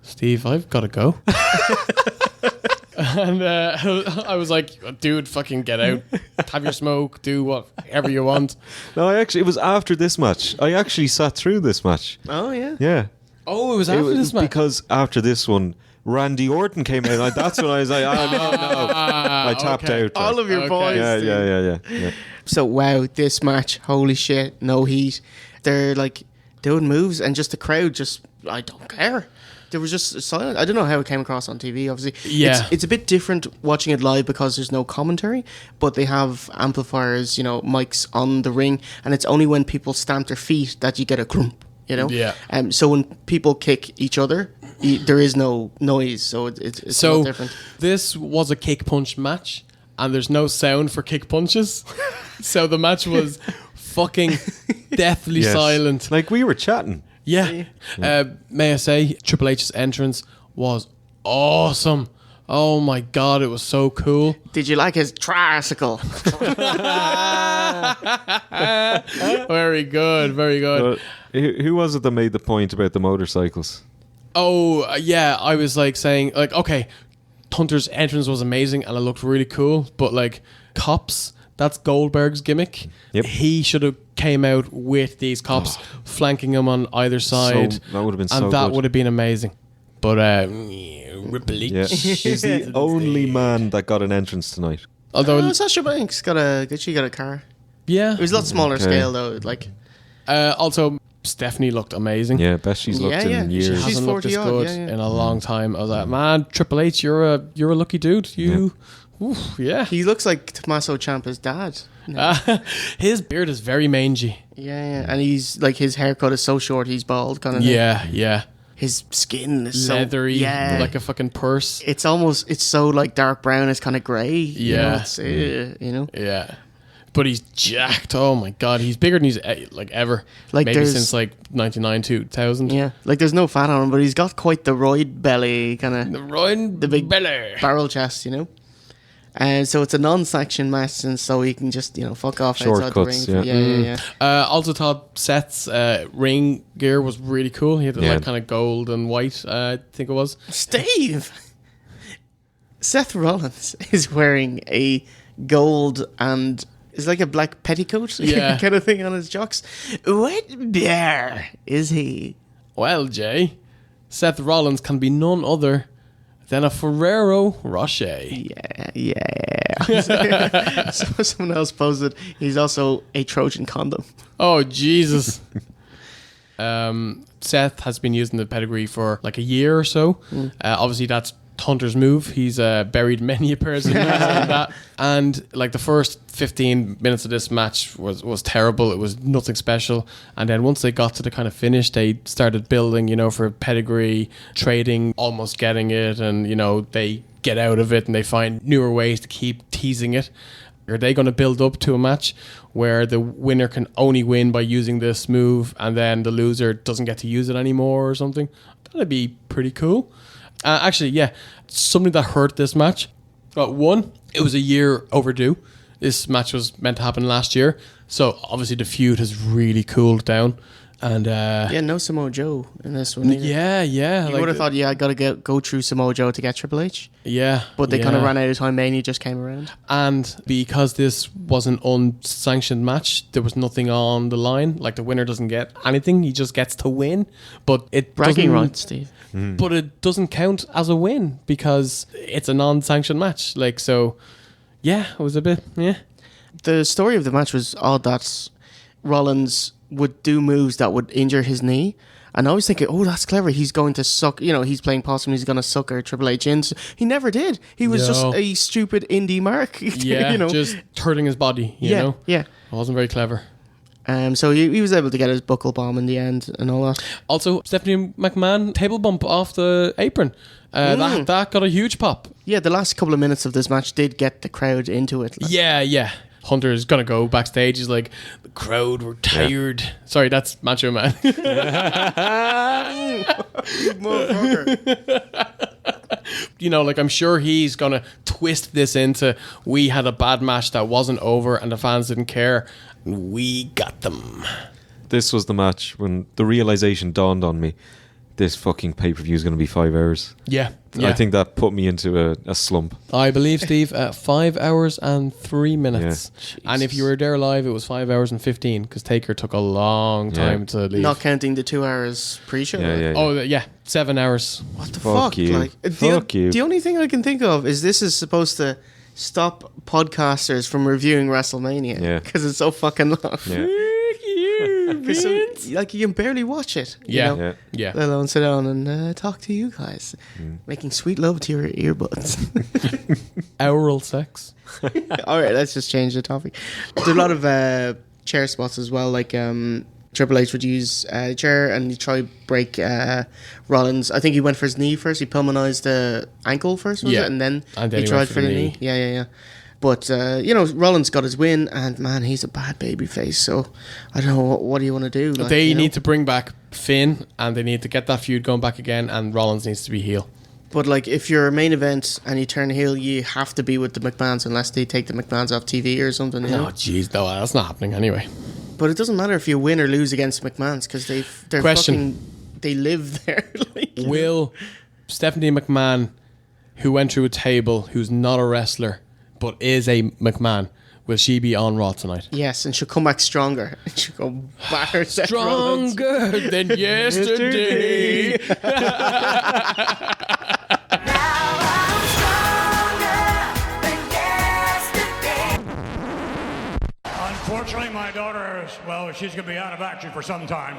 Steve, I've got to go. And I was like, dude, fucking get out, have your smoke, do whatever you want. No, it was after this match. I actually sat through this match. Oh yeah. Yeah. Oh, it was after this match? Because after this one, Randy Orton came out. That's when I was like, no. I tapped out. All of your boys. Yeah. So, wow, this match, holy shit, no heat. They're like doing moves, and just the crowd I don't care. There was just silent. I don't know how it came across on TV, obviously. Yeah. It's a bit different watching it live because there's no commentary, but they have amplifiers, mics on the ring, and it's only when people stamp their feet that you get a crump. Yeah. So when people kick each other, there is no noise, so it's a lot different. This was a kick punch match, and there's no sound for kick punches, so the match was fucking deathly silent. Like, we were chatting. Yeah. May I say, Triple H's entrance was awesome. Oh my god, it was so cool. Did you like his tricycle? Very good, very good. Who was it that made the point about the motorcycles? Oh, yeah, I was like saying, like, okay, Hunter's entrance was amazing and it looked really cool, but like, cops That's Goldberg's gimmick. Yep. He should have came out with these cops flanking him on either side. That would have been so and that good. would have been amazing. But Triple H. Yeah. He's the only man that got an entrance tonight. Although Sasha Banks got a car. Yeah. It was a lot smaller Okay. scale though. Like also, Stephanie looked amazing. Yeah, best she's looked in She years. hasn't looked this 40 odd, good yeah. in a long time. I was like, man, Triple H, you're a lucky dude. Yeah. He looks like Tommaso Ciampa's dad. His beard is very mangy. Yeah, and he's like his haircut is so short, he's bald kind of. Yeah. His skin is Leathery, so like a fucking purse. It's so like dark brown. It's kind of grey. Yeah. You know. Yeah. But he's jacked. Oh my god, he's bigger than he's ever. Like maybe there's- since like 99, 2000. Yeah, like there's no fat on him, but he's got quite the roid belly, kind of the big belly, barrel chest, you know. And so it's a non-sanctioned match, and so he can just fuck off outside the ring. Shortcuts, Yeah. Also thought Seth's ring gear was really cool. He had the Yeah. like kind of gold and white. I think it was. Steve, Seth Rollins is wearing a gold and it's like a black petticoat, Yeah. kind of thing on his jocks. What bear is he? Well, Jay, Seth Rollins can be none other than a Ferrero Rocher. Yeah. So someone else posted he's also a Trojan condom. Oh, Jesus. Seth has been using the pedigree for like a year or so. Obviously, that's Hunter's move. He's buried many a person using that. And like the first 15 minutes of this match was terrible. It was nothing special. And then once they got to the kind of finish, they started building, for pedigree, trading, almost getting it. And, they get out of it and they find newer ways to keep teasing it. Are they going to build up to a match where the winner can only win by using this move and then the loser doesn't get to use it anymore or something? That'd be pretty cool. Actually, yeah, something that hurt this match. One, it was a year overdue. This match was meant to happen last year. So obviously the feud has really cooled down. And no Samoa Joe in this one either. Yeah. You would have thought, I got to go through Samoa Joe to get Triple H. Yeah. But they kind of ran out of time. Mania just came around. And because this was an unsanctioned match, there was nothing on the line. Like the winner doesn't get anything. He just gets to win. But it Bragging doesn't- rights, Steve. But it doesn't count as a win because it's a non-sanctioned match. Like, so, yeah, it was a bit, yeah. The story of the match was odd that Rollins would do moves that would injure his knee. And I was thinking, oh, that's clever. He's going to suck, he's playing possum. He's going to sucker Triple H in. He never did. He was just a stupid indie mark. Yeah, just hurting his body, you know? Yeah. It wasn't very clever. So he was able to get his buckle bomb in the end and all that. Also, Stephanie McMahon table bump off the apron. That got a huge pop. Yeah, the last couple of minutes of this match did get the crowd into it. Yeah. Hunter's gonna go backstage. He's like, the crowd were tired. Yeah. Sorry, that's Macho Man. Like I'm sure he's gonna twist this into we had a bad match that wasn't over and the fans didn't care. We got them. This was the match when the realization dawned on me. This fucking pay-per-view is going to be 5 hours. Yeah. I think that put me into a slump. I believe, Steve, 5 hours and 3 minutes. Yeah. And if you were there live, it was 5 hours and 15 because Taker took a long time to leave. Not counting the 2 hours pre-show. Yeah. 7 hours. What the fuck? You. Fuck you. The only thing I can think of is this is supposed to stop podcasters from reviewing WrestleMania. Yeah. Because it's so fucking long. Yeah. So, you can barely watch it. Yeah. Let alone sit down and talk to you guys. Making sweet love to your earbuds. Oral sex. Alright, let's just change the topic. There's a lot of chair spots as well. Like Triple H would use a chair and he try break Rollins. I think he went for his knee first. He pulmonized the ankle first, was it? And then he tried for the knee. Yeah. But, Rollins got his win, and, man, he's a bad baby face, so I don't know, what do you want to do? Like, they need to bring back Finn, and they need to get that feud going back again, and Rollins needs to be heel. But, like, if you're a main event and you turn heel, you have to be with the McMahons unless they take the McMahons off TV or something, Oh, jeez, no, that's not happening anyway. But it doesn't matter if you win or lose against McMahons, because they're fucking... They live there. Will Stephanie McMahon, who went through a table, who's not a wrestler... but is a McMahon, will she be on Raw tonight? Yes, and she'll come back stronger. She'll go batter Seth Rollins. Stronger than yesterday. Unfortunately, my daughter, well, she's going to be out of action for some time.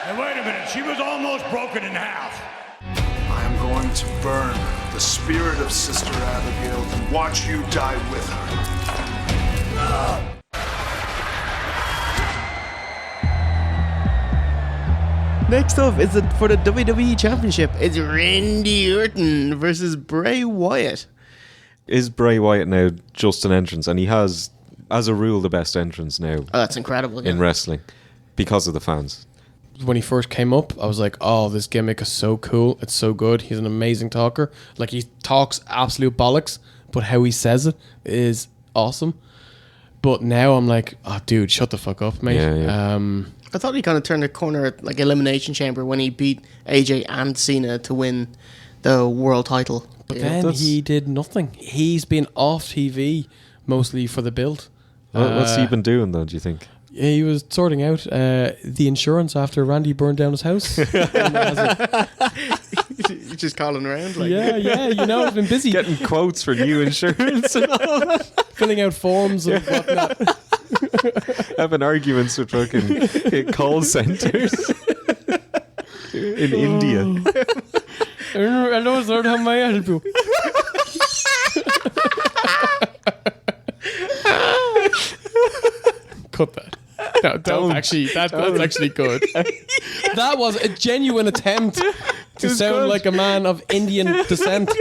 Hey, wait a minute. She was almost broken in half. I am going to burn the spirit of Sister Abigail and watch you die with her. Next up is for the WWE Championship. It's Randy Orton versus Bray Wyatt. Is Bray Wyatt now just an entrance? And he has, as a rule, the best entrance now. Oh, that's incredible. In wrestling. Because of the fans. When he first came up, I was like, oh, this gimmick is so cool. It's so good. He's an amazing talker. Like, he talks absolute bollocks, but how he says it is awesome. But now I'm like, oh, dude, shut the fuck up, mate. Yeah. I thought he kind of turned the corner at like Elimination Chamber when he beat AJ and Cena to win the world title. But then he did nothing. He's been off TV mostly for the build. What's he been doing, though, do you think? He was sorting out the insurance after Randy burned down his house. You're just calling around? Like. Yeah, you know, I've been busy. Getting quotes for new insurance and all that. Filling out forms and whatnot. Having arguments with fucking call centers in India. Hello, sir, how may I help you? Cut that. No, don't. Actually, that's actually good. That was a genuine attempt to sound good. Like a man of Indian descent.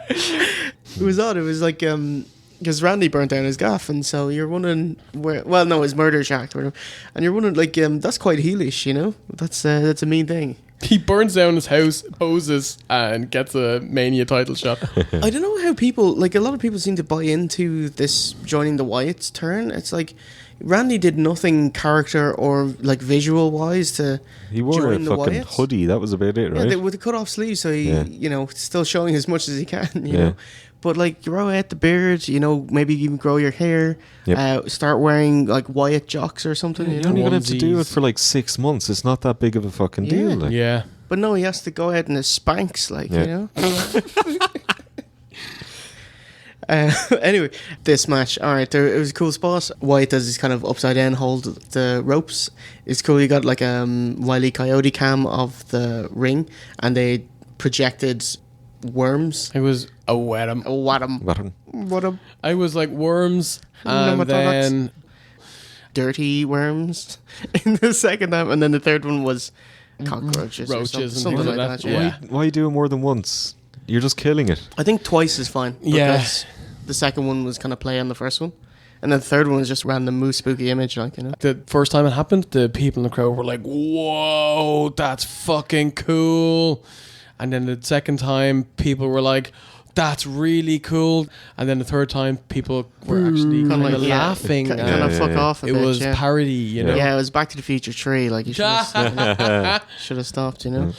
It was odd. It was like because Randy burnt down his gaff, and so you're wondering where. Well, no, his murder shack, and you're wondering like that's quite heelish, you know. That's a mean thing. He burns down his house, poses, and gets a Mania title shot. I don't know how people, like a lot of people seem to buy into this joining the Wyatt's turn. It's like Randy did nothing character or like visual wise to he wore join a the fucking Wyatts. hoodie, that was about it, right? Yeah, with the cut off sleeve, so he, you know, still showing as much as he can, you know. But like grow out the beard, you know, maybe even grow your hair. Start wearing like Wyatt jocks or something. You don't even have to do it for like 6 months. It's not that big of a fucking deal. Like. Yeah. But no, he has to go ahead in his Spanx, like, you know. Anyway, this match, all right, it was a cool spot. Wyatt does this kind of upside down hold the ropes. It's cool. You got like a Wile E. Coyote cam of the ring, and they projected worms. It was a whatum. I was like worms, and then dirty worms in the second time, and then the third one was cockroaches, roaches, something like that. Yeah. Why do it more than once? You're just killing it. I think twice is fine. Because the second one was kind of play on the first one, and then the third one was just random moose spooky image, like, you know. The first time it happened, the people in the crowd were like, "Whoa, that's fucking cool!" And then the second time, people were like, "That's really cool." And then the third time, people were actually kind of laughing. Kind of fuck off a bit. It was parody, you know. Yeah, it was Back to the Future 3. Like, you should have stopped, you know.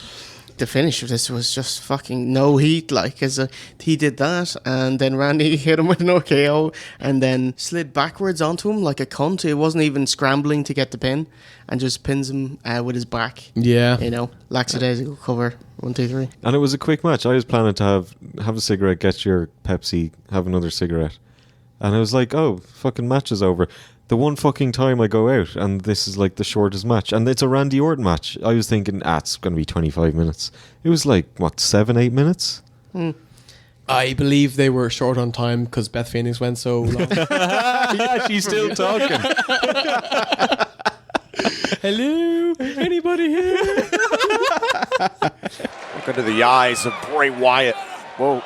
The finish of this was just fucking no heat, like, as he did that, and then Randy hit him with an RKO, and then slid backwards onto him like a cunt. It wasn't even scrambling to get the pin, and just pins him with his back. Yeah, you know, lackadaisical cover 1, 2, 3. And it was a quick match. I was planning to have a cigarette, get your Pepsi, have another cigarette, and I was like, oh, fucking match is over. The one fucking time I go out, and this is like the shortest match, and it's a Randy Orton match. I was thinking, it's going to be 25 minutes. It was like, what, 7-8 minutes? I believe they were short on time because Beth Phoenix went so long. Yeah, she's still talking. Hello, anybody here? Look into the eyes of Bray Wyatt. Whoa.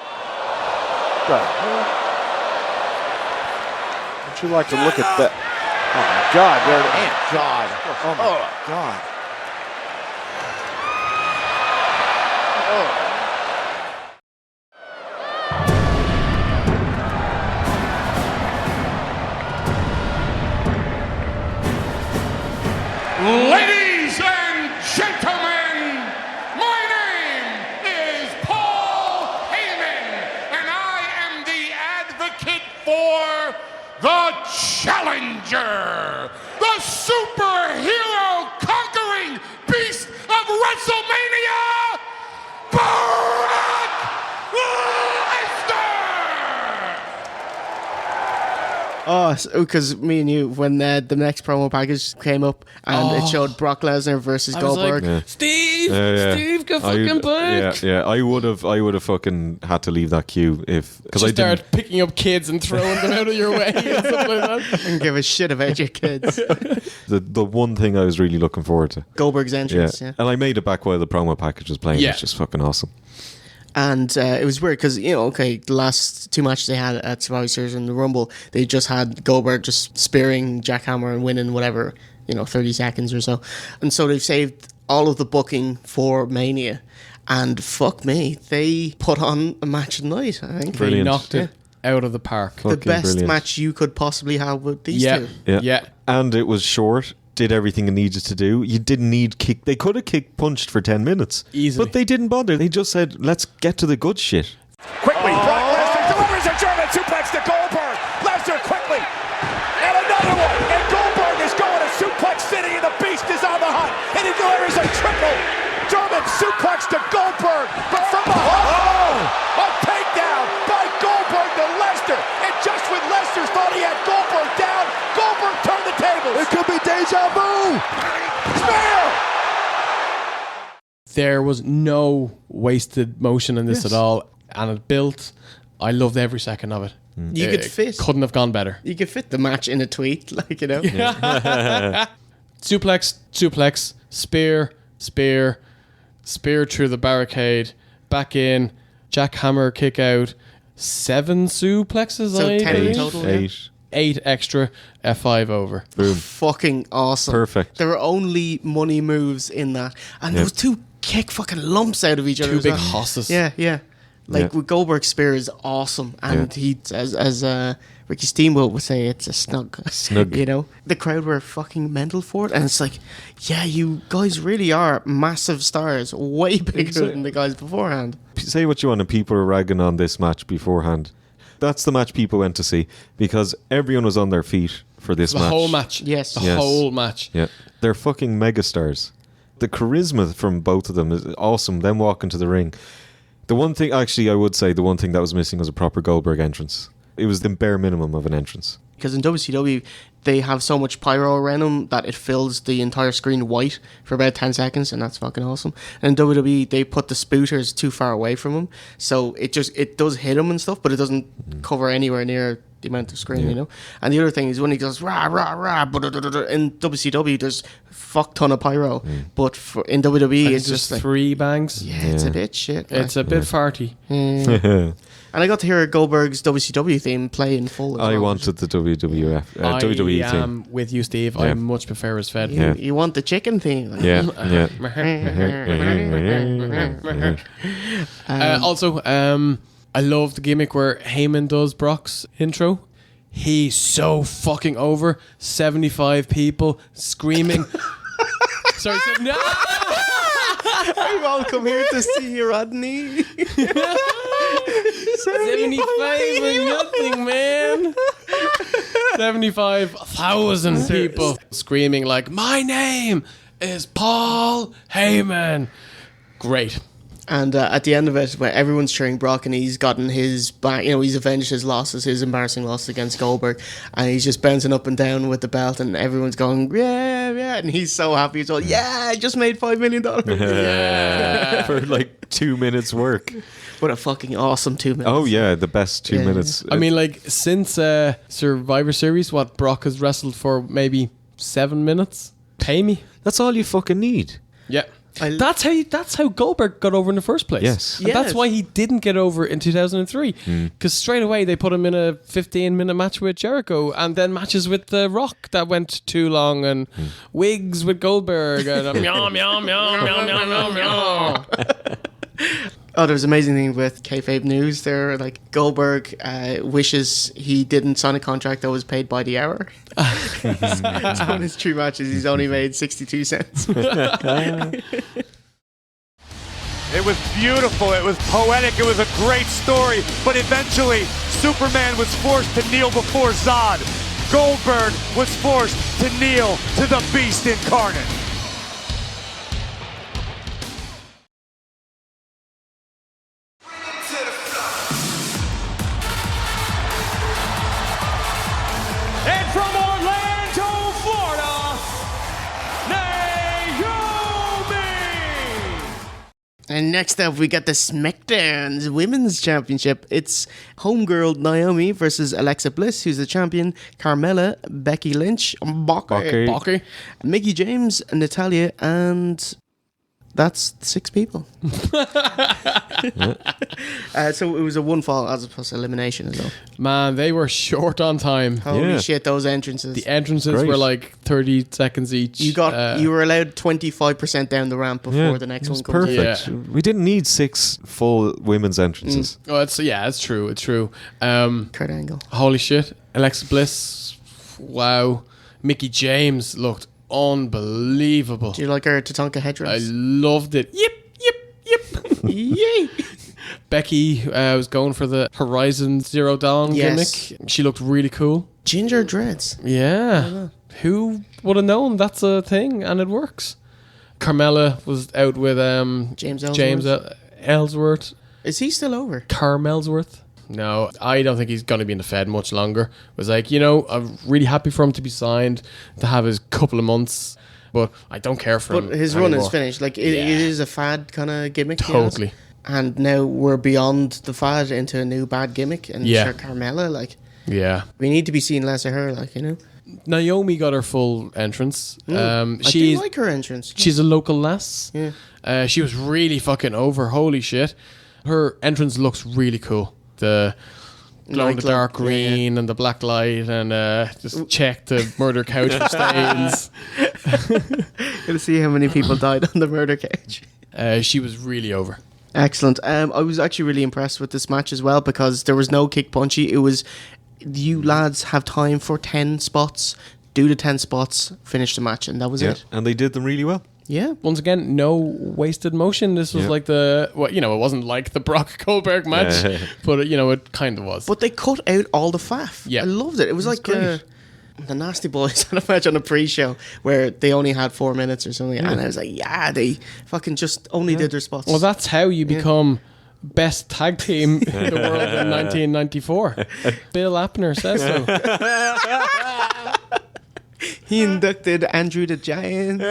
Would you like to look at that? Oh my God! Oh God! Oh my God! Ladies and gentlemen. the challenger, the superhero conquering beast of WrestleMania, Brock Lesnar! Oh, because me and you, when the next promo package came up and it showed Brock Lesnar versus Goldberg. Like, Steve, Steve, get fucking back. Yeah. I would have fucking had to leave that queue because I started picking up kids and throwing them out of your way and stuff like that. And give a shit about your kids. The one thing I was really looking forward to. Goldberg's entrance, yeah. And I made it back while the promo package was playing. Yeah. It's just fucking awesome. And it was weird because, the last two matches they had at Survivor Series and the Rumble, they just had Goldberg just spearing Jack Hammer and winning whatever, 30 seconds or so. And so they've saved all of the booking for Mania. And fuck me, they put on a match tonight, I think. They knocked it out of the park. The best match you could possibly have with these two. Yeah. And it was short. Did everything it needed to do. You didn't need kick. They could have punched for 10 minutes. Easily. But they didn't bother. They just said, let's get to the good shit. Quickly, Brock Lesnar delivers a German suplex to Goldberg. Lesnar quickly. And another one. And Goldberg is going to Suplex City and the Beast is on the hunt. And he delivers a triple German suplex to Goldberg. But from behind, a takedown by Goldberg to Lesnar. And just when Lesnar thought he had Goldberg down, Goldberg turned the table. It could be deja vu. Spear! There was no wasted motion in this at all, and it built. I loved every second of it. You could fit. Couldn't have gone better. You could fit the match in a tweet, Suplex, spear through the barricade, back in, jackhammer, kick out, 7 suplexes. So 10 in total. 8 extra, F5 over. Boom. Fucking awesome. Perfect. There were only money moves in that. And there was 2 kick fucking lumps out of each other. 2 big hosses. Yeah. With Goldberg's spear is awesome. And he, as Ricky Steamboat would say, it's a snug. The crowd were fucking mental for it. And it's like, yeah, you guys really are massive stars. Way bigger than the guys beforehand. Say what you want, and people are ragging on this match beforehand. That's the match people went to see because everyone was on their feet for this match. The whole match. Yes. The whole match. Yeah. They're fucking megastars. The charisma from both of them is awesome. Them walking to the ring. The one thing, actually, I would say the one thing that was missing was a proper Goldberg entrance. It was the bare minimum of an entrance. Because in WCW, they have so much pyro around them that it fills the entire screen white for about 10 seconds, and that's fucking awesome. And in WWE, they put the spooters too far away from them, so it does hit them and stuff, but it doesn't cover anywhere near the amount of screen, And the other thing is when he goes rah rah rah, in WCW there's a fuck ton of pyro, but in WWE it's just like 3 bangs. Yeah, it's a bit shit. It's a bit farty. And I got to hear Goldberg's WCW theme play in full. I wanted the WWE theme. I am with you, Steve. I much prefer his fed. You want the chicken theme? Also, I love the gimmick where Heyman does Brock's intro. He's so fucking over. 75 people screaming. Sorry, no! I've all come here to see you, Rodney. 75 and nothing, man. 75,000 people screaming like, my name is Paul Heyman. Great. And at the end of it, where everyone's cheering Brock and he's gotten his back, he's avenged his losses, his embarrassing loss against Goldberg, and he's just bouncing up and down with the belt, and everyone's going, yeah, and he's so happy. He's all, yeah, I just made $5 million. For like 2 minutes work. What a fucking awesome 2 minutes. Oh, yeah, the best 2 minutes. I mean, like, since Survivor Series, what Brock has wrestled for maybe 7 minutes? Pay me. That's all you fucking need. Yeah. That's how Goldberg got over in the first place. Yes. And that's why he didn't get over in 2003. Because straight away they put him in a 15-minute match with Jericho, and then matches with The Rock that went too long, and wigs with Goldberg, and meow, meow, meow, meow, meow, meow, meow. Oh, there's an amazing thing with kayfabe news there. Like, Goldberg wishes he didn't sign a contract that was paid by the hour. So in his 3 matches, he's only made 62 cents. It was beautiful. It was poetic. It was a great story. But eventually, Superman was forced to kneel before Zod. Goldberg was forced to kneel to the Beast incarnate. And from Orlando, Florida, Naomi! And next up, we got the SmackDown's Women's Championship. It's homegirl Naomi versus Alexa Bliss, who's the champion, Carmella, Becky Lynch, Becky, Mickie James, Natalya, and that's 6 people. So it was a one fall as opposed to elimination as well. Man, they were short on time. Holy shit, those entrances. The entrances were like 30 seconds each. You were allowed 25% down the ramp before the next one comes perfect. in. We didn't need 6 full women's entrances. Oh, it's true. It's true. Kurt Angle. Holy shit. Alexa Bliss. Wow. Mickie James looked unbelievable. Do you like her Tatanka headdress? I loved it. Yep. Yay! Becky was going for the Horizon Zero Dawn gimmick. She looked really cool. Ginger dreads. Yeah. Who would have known that's a thing and it works? Carmella was out with James Ellsworth. Is he still over? Ellsworth. No, I don't think he's going to be in the Fed much longer. It was like, I'm really happy for him to be signed, to have his couple of months, but I don't care for him. But his run is finished. Like, it is a fad kind of gimmick. Totally. And now we're beyond the fad into a new bad gimmick. And sure, Carmella, we need to be seeing less of her, Naomi got her full entrance. I do like her entrance. She's a local lass. Yeah. She was really fucking over. Holy shit. Her entrance looks really cool. The glow in the dark green and the black light and just check the murder couch for stains. Gonna see how many people died on the murder couch. She was really over. Excellent. I was actually really impressed with this match as well because there was no kick punchy. It was, you lads have time for 10 spots, do the 10 spots, finish the match, and that was it. And they did them really well. Yeah. Once again, no wasted motion. This was like it wasn't like the Brock Goldberg match, but it kind of was. But they cut out all the faff. Yeah. I loved it. It was like the Nasty Boys had a match on a pre-show where they only had 4 minutes or something, and I was like, they fucking just only did their spots. Well, that's how you become best tag team in the world in 1994. Bill Apner says so. He inducted Andrew the Giant,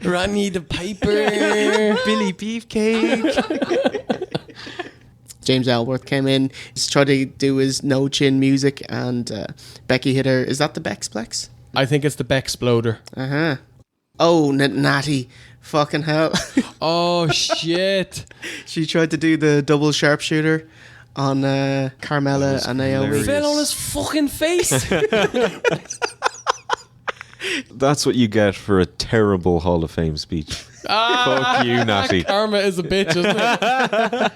Rodney the Piper, Billy Beefcake. James Ellsworth came in, he's tried to do his no chin music, and Becky hit her. Is that the Bexplex? I think it's the Bexploder. Oh, Natty. Fucking hell. Oh, shit. She tried to do the double sharpshooter on Carmella and Naomi. He fell on his fucking face. That's what you get for a terrible Hall of Fame speech. Fuck you, Natty. Karma is a bitch, isn't it?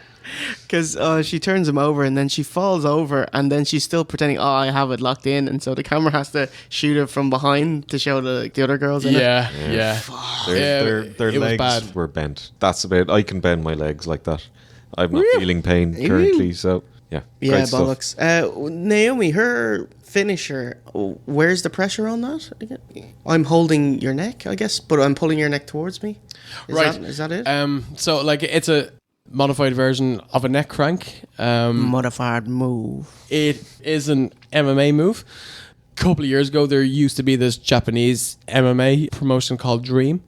Because she turns him over and then she falls over and then she's still pretending, I have it locked in, and so the camera has to shoot it from behind to show the other girls in it. Yeah. Their legs were bent. That's about, I can bend my legs like that. I'm not feeling pain currently, so yeah. Yeah, bollocks. Naomi, her finisher, where's the pressure on that? I'm holding your neck, I guess, but I'm pulling your neck towards me. Is that it? So it's a modified version of a neck crank. Modified move. It is an MMA move. A couple of years ago, there used to be this Japanese MMA promotion called Dream.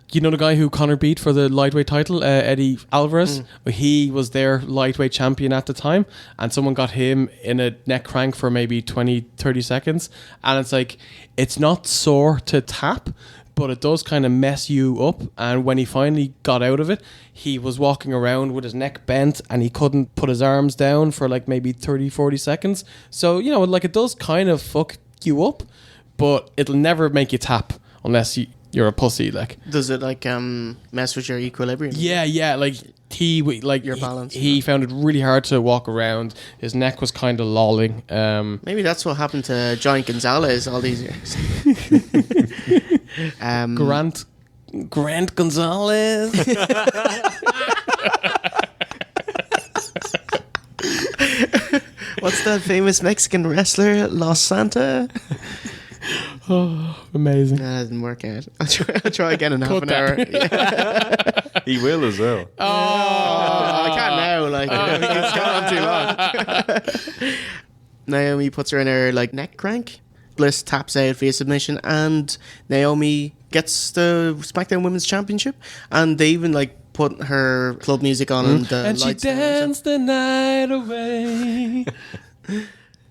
You know the guy who Conor beat for the lightweight title, Eddie Alvarez? He was their lightweight champion at the time, and someone got him in a neck crank for maybe 20, 30 seconds. And it's like, it's not sore to tap, but it does kind of mess you up. And when he finally got out of it, he was walking around with his neck bent and he couldn't put his arms down for like maybe 30, 40 seconds. So, it does kind of fuck you up, but it'll never make you tap unless you're a pussy. Does it mess with your equilibrium? Yeah. Your balance. He found it really hard to walk around. His neck was kind of lolling. Maybe that's what happened to Giant Gonzalez all these years. Grant Gonzalez. What's that famous Mexican wrestler, Los Santa? Oh, amazing. That didn't work out. I'll try again in half an hour. Yeah. He will as well. I can't now. Like it's gone on too long. Naomi puts her in her like neck crank. Bliss taps out via submission, and Naomi gets the SmackDown Women's Championship. And they even like put her club music on, and she danced the night away.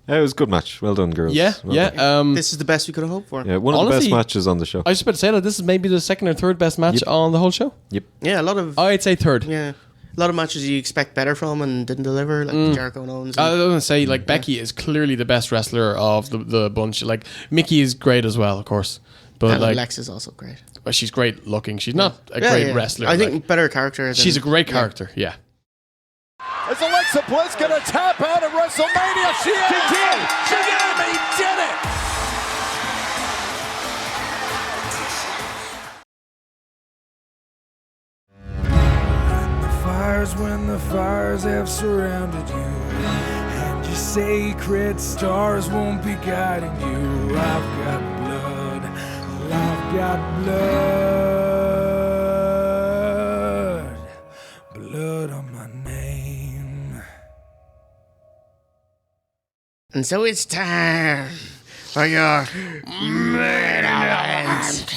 It was a good match. Well done, girls. Yeah, well yeah. done. This is the best we could have hoped for. Yeah, one of the best matches on the show. I was just about to say that this is maybe the second or third best match on the whole show. Yep. Yeah, a lot of. I'd say third. Yeah. A lot of matches you expect better from and didn't deliver, like Jericho and Owens. I was going to say, like, Becky is clearly the best wrestler of the bunch. Like, Mickey is great as well, of course. But and like, Alexa's also great. Well, she's great looking. She's not a great wrestler. I think better character. She's a great character, yeah. Is Alexa Bliss going to tap out at WrestleMania? She did! She did it! When the fires have surrounded you, and your sacred stars won't be guiding you. I've got blood, well, I've got blood on my name. And so it's time for your main event.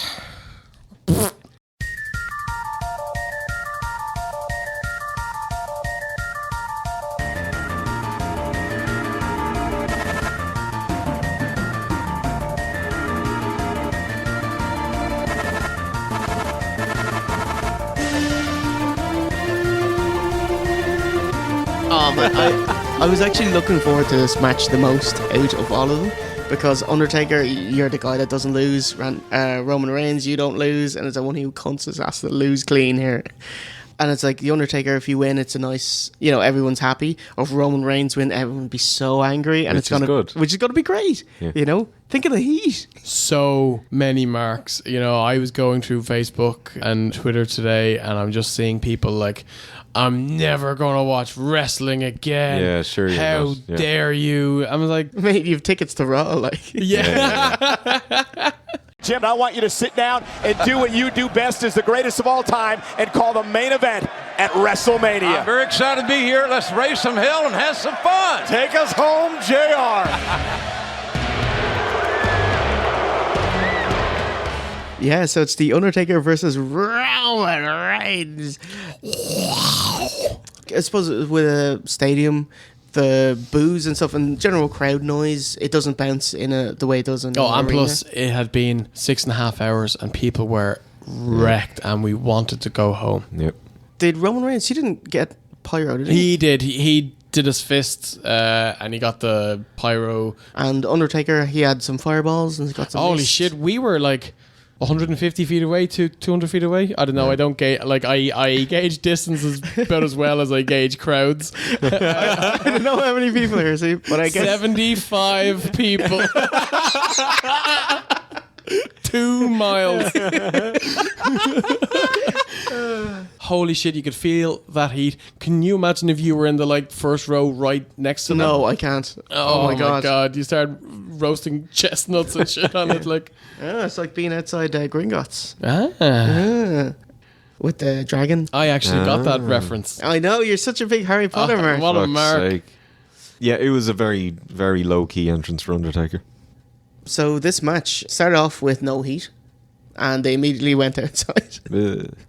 I was actually looking forward to this match the most out of all of them, because Undertaker, you're the guy that doesn't lose. Roman Reigns, you don't lose, and it's the one who cunts his ass to lose clean here. And it's like the Undertaker, if you win, it's a nice, everyone's happy. Or if Roman Reigns win, everyone would be so angry, and which is gonna be great. Yeah. Think of the heat. So many marks. I was going through Facebook and Twitter today, and I'm just seeing people like, I'm never going to watch wrestling again. Yeah, sure. How dare you? I was like, mate, you have tickets to Raw. Like, yeah. Jim, I want you to sit down and do what you do best as the greatest of all time and call the main event at WrestleMania. I'm very excited to be here. Let's raise some hell and have some fun. Take us home, JR. Yeah, so it's the Undertaker versus Roman Reigns. I suppose with a stadium, the boos and stuff and general crowd noise, it doesn't bounce in the way it does in the and arena. plus it had been 6.5 hours and people were wrecked and we wanted to go home. Yep. Did Roman Reigns, he didn't get pyro, did he? He did. He did his fists and he got the pyro. And Undertaker, he had some fireballs and he got some Holy mist. shit, we were like 150 feet away to 200 feet away. I don't know. I don't gauge, I gauge distances about as well as I gauge crowds. I don't know how many people here, see, but I guess 75 people. 2 miles. Holy shit, you could feel that heat. Can you imagine if you were in the first row right next to them? No, I can't. Oh my god. You started roasting chestnuts and shit on it Yeah, it's like being outside Gringotts. Ah. With the dragon. I actually got that reference. I know, you're such a big Harry Potter mark. What a mark. Sake. Yeah, it was a very, very low-key entrance for Undertaker. So this match started off with no heat, and they immediately went outside.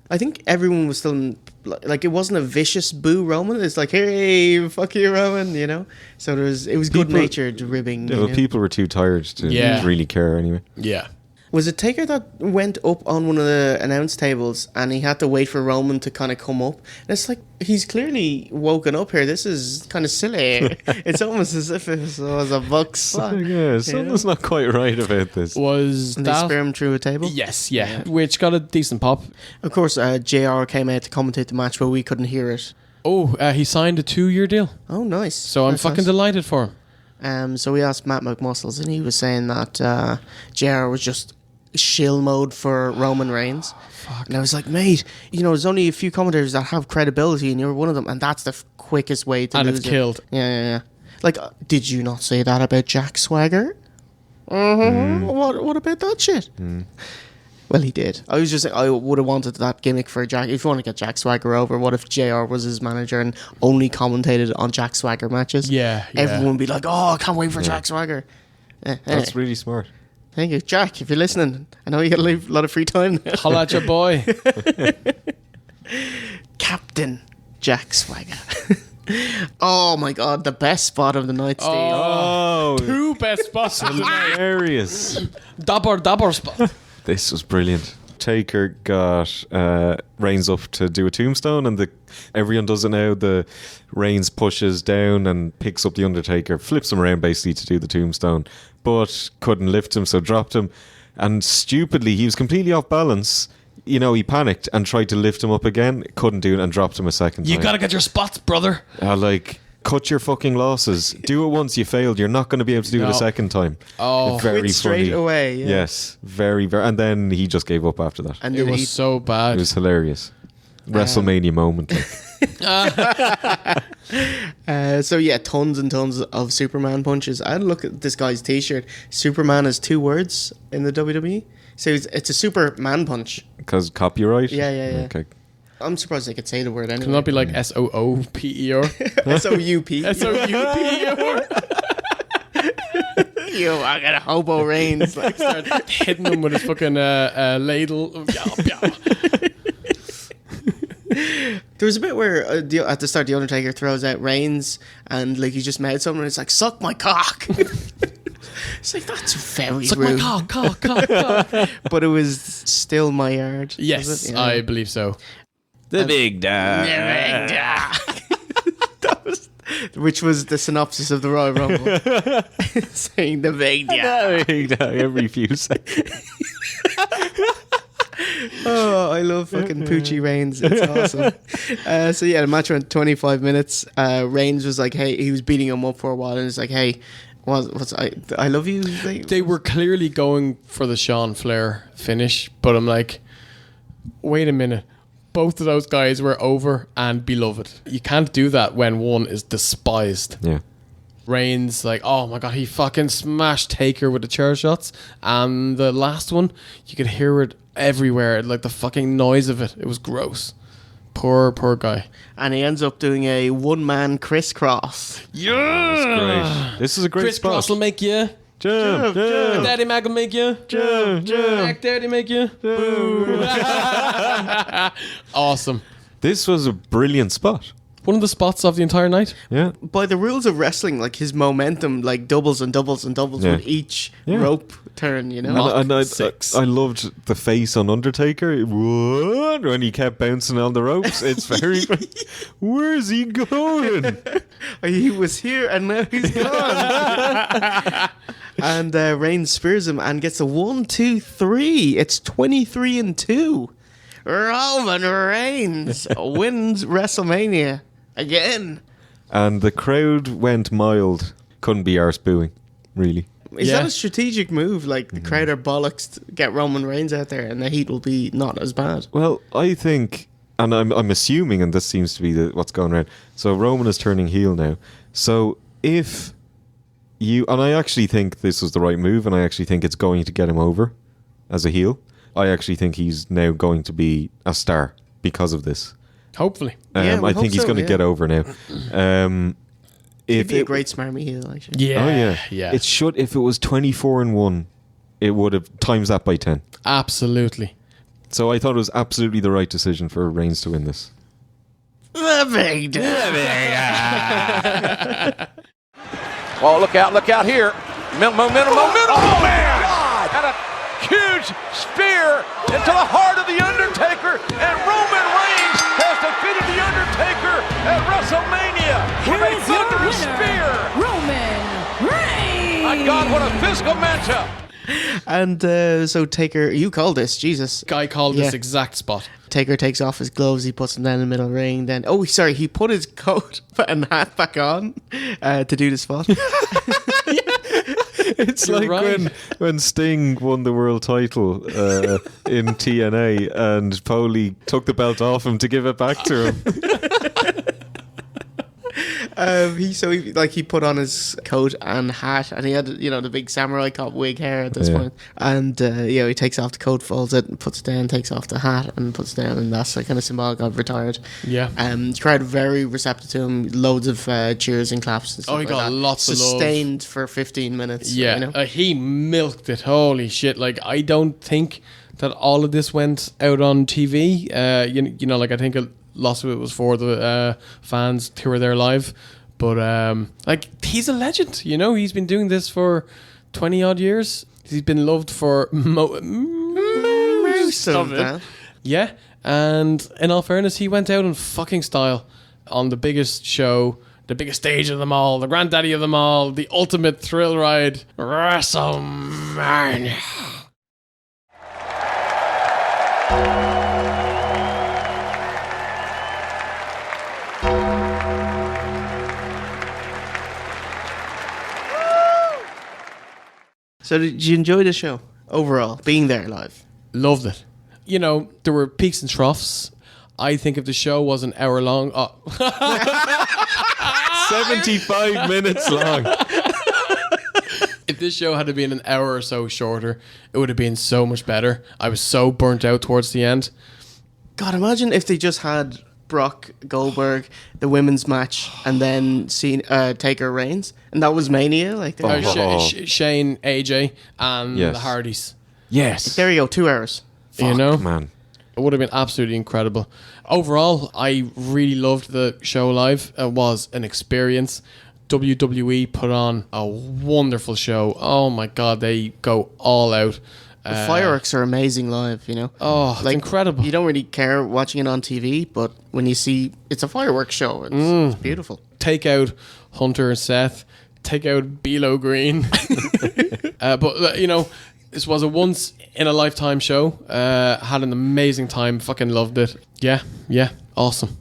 I think everyone was still it wasn't a vicious boo Roman. It's like, hey, fuck you, Roman, So it was good natured ribbing. Yeah, but people were too tired to really care anyway. Yeah. Was it Taker that went up on one of the announce tables and he had to wait for Roman to kind of come up? And it's like, he's clearly woken up here. This is kind of silly. It's almost as if it was a Bucks spot. Yeah, something's not quite right about this. And they spear him through a table? Yes, yeah. Which got a decent pop. Of course, JR came out to commentate the match, but we couldn't hear it. Oh, he signed a 2-year deal. Oh, nice. So I'm fucking delighted for him. So we asked Matt McMuscles, and he was saying that JR was just shill mode for Roman Reigns. Fuck. And I was like, mate, there's only a few commentators that have credibility, and you're one of them, and that's the quickest way to and lose it's killed. Yeah. Like, did you not say that about Jack Swagger? What about that shit? Well, he did. I would have wanted that gimmick for Jack. If you want to get Jack Swagger over, what if JR was his manager and only commentated on Jack Swagger matches? Yeah. Everyone would be like, oh, I can't wait for Jack Swagger. That's really smart. Thank you. Jack, if you're listening, I know you got a lot of free time now. Holla at your boy. Captain Jack Swagger. Oh my God, the best spot of the night, Steve. Oh, two best spots of the night. Hilarious. Dabber spot. This was brilliant. Taker got Reigns up to do a tombstone, and everyone does it now. The Reigns pushes down and picks up the Undertaker, flips him around basically to do the tombstone, but couldn't lift him, so dropped him. And stupidly, he was completely off balance. You know, he panicked and tried to lift him up again, couldn't do it, and dropped him a second time. You gotta get your spots, brother. Cut your fucking losses. Do it once, you failed. You're not going to be able to do it a second time. Oh, very quit straight funny. Away. Yeah. Yes, very, very. And then he just gave up after that. And it was so bad. It was hilarious. WrestleMania moment. So yeah, tons and tons of Superman punches. I had a look at this guy's t-shirt. Superman is 2 words in the WWE. So it's a Superman punch. Because copyright? Yeah. Okay. I'm surprised they could say the word anyway. Can that be like SOOPER? SOUP. SOUPER. You, I got a hobo Reigns. Like start hitting him with his fucking ladle. There was a bit where at the start the Undertaker throws out Reigns and like he just made something and it's like, suck my cock. It's like, that's very suck rude. My cock. But it was still my yard. Yes, yeah. I believe so. The big dog. Which was the synopsis of the Royal Rumble. Saying the big dog. The big dog every few seconds. Oh, I love fucking Poochie Reigns. It's awesome. So yeah, the match went 25 minutes. Reigns was like, hey, he was beating him up for a while and it's like, hey, what's I love you. They were clearly going for the Sean Flair finish, but I'm like, wait a minute. Both of those guys were over and beloved. You can't do that when one is despised. Yeah. Reigns, like, oh my God, he fucking smashed Taker with the chair shots. And the last one, you could hear it everywhere, like the fucking noise of it. It was gross. Poor guy. And he ends up doing a one-man crisscross. Yeah! That's great. This is a great crisscross spot. will make you... Jump. Daddy Mac will make you. Jump. Mac Daddy make you. Awesome. This was a brilliant spot. One of the spots of the entire night. Yeah. By the rules of wrestling, like his momentum, like doubles and doubles and doubles with each rope turn. You know. And I loved the face on Undertaker. What? When he kept bouncing on the ropes. It's very. Where's he going? He was here and now he's gone. And Reigns spears him and gets a 1, 2, 3. It's 23-2. Roman Reigns wins WrestleMania again. And the crowd went mild. Couldn't be arse booing, really. Is that a strategic move? Like the crowd are bollocks to get Roman Reigns out there and the heat will be not as bad. Well, I think, and I'm assuming, and this seems to be what's going around. So Roman is turning heel now. So if you, and I actually think this was the right move, and I actually think it's going to get him over as a heel. I actually think he's now going to be a star because of this. Hopefully. I think he's going to get over now. He'd be a great smarmy heel, actually. Yeah. Oh, yeah. It should, if it was 24-1, it would have times that by 10. Absolutely. So I thought it was absolutely the right decision for Reigns to win this. The big Oh, look out here. Momentum. Oh, man! And a huge spear into the heart of the Undertaker. And Roman Reigns has defeated the Undertaker at WrestleMania with a thundering spear. Roman Reigns! My God, what a physical matchup. And so Taker, you called this, Jesus. Guy called this exact spot. Taker takes off his gloves, he puts them down in the middle of the ring, then, he put his coat and hat back on to do the spot. It's like when Sting won the world title in TNA and Foley took the belt off him to give it back to him. He put on his coat and hat, and he had the big samurai cop wig hair at this point. And he takes off the coat, folds it, and puts it down, takes off the hat and puts it down, and that's kind of symbolic of retired. Yeah. The crowd very receptive to him, loads of cheers and claps and stuff. He got lots of love. Sustained for 15 minutes. Yeah, he milked it. Holy shit! Like, I don't think that all of this went out on TV. I think lots of it was for the fans who were there live. But he's a legend. He's been doing this for 20 odd years. He's been loved for most of it. Yeah, and in all fairness, he went out in fucking style on the biggest show, the biggest stage of them all, the granddaddy of them all, the ultimate thrill ride, WrestleMania. So did you enjoy the show overall, being there live? Loved it. There were peaks and troughs. I think if the show was an hour long... 75 minutes long. If this show had been an hour or so shorter, it would have been so much better. I was so burnt out towards the end. God, imagine if they just had Brock, Goldberg, the women's match, and then Taker Reigns, and that was Mania. Shane, AJ, and the Hardys. Yes. There you go, 2 hours. Man. It would have been absolutely incredible. Overall, I really loved the show live. It was an experience. WWE put on a wonderful show. Oh my God, they go all out. The fireworks are amazing live, Oh, it's incredible. You don't really care watching it on TV, but when you see it's a fireworks show, it's beautiful. Take out Hunter and Seth. Take out Belo Green. But this was a once in a lifetime show. Had an amazing time. Fucking loved it. Yeah, awesome.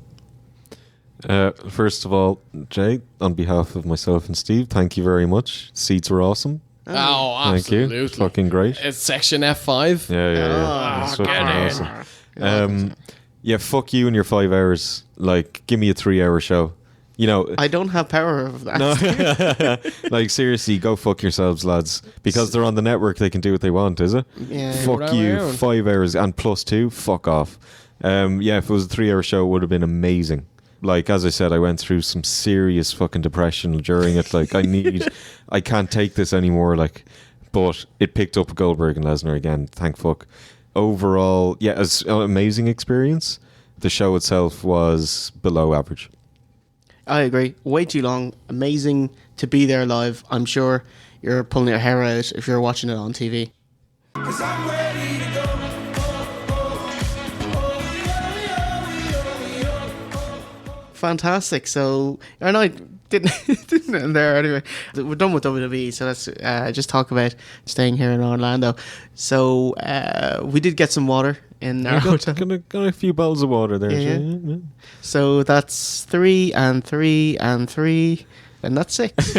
First of all, Jay, on behalf of myself and Steve, thank you very much. Seats were awesome. Oh, absolutely. Thank you. Fucking great. It's section F5. Yeah. It's fucking awesome. Fuck you and your 5 hours. Give me a 3 hour show. I don't have power of that. No. Seriously, go fuck yourselves, lads. Because they're on the network, they can do what they want, is it? Yeah. Fuck you, 5 hours and +2, fuck off. If it was a 3 hour show, it would have been amazing. As I said, I went through some serious fucking depression during it. I can't take this anymore. But it picked up Goldberg and Lesnar again. Thank fuck. Overall, it's an amazing experience. The show itself was below average. I agree. Way too long. Amazing to be there live. I'm sure you're pulling your hair out if you're watching it on TV. 'Cause I'm ready to go. Fantastic. So, I didn't end there anyway. We're done with WWE, so let's just talk about staying here in Orlando. So, we did get some water in our hotel. Got a few bottles of water there. Yeah. So that's 3 and 3 and 3, and that's 6.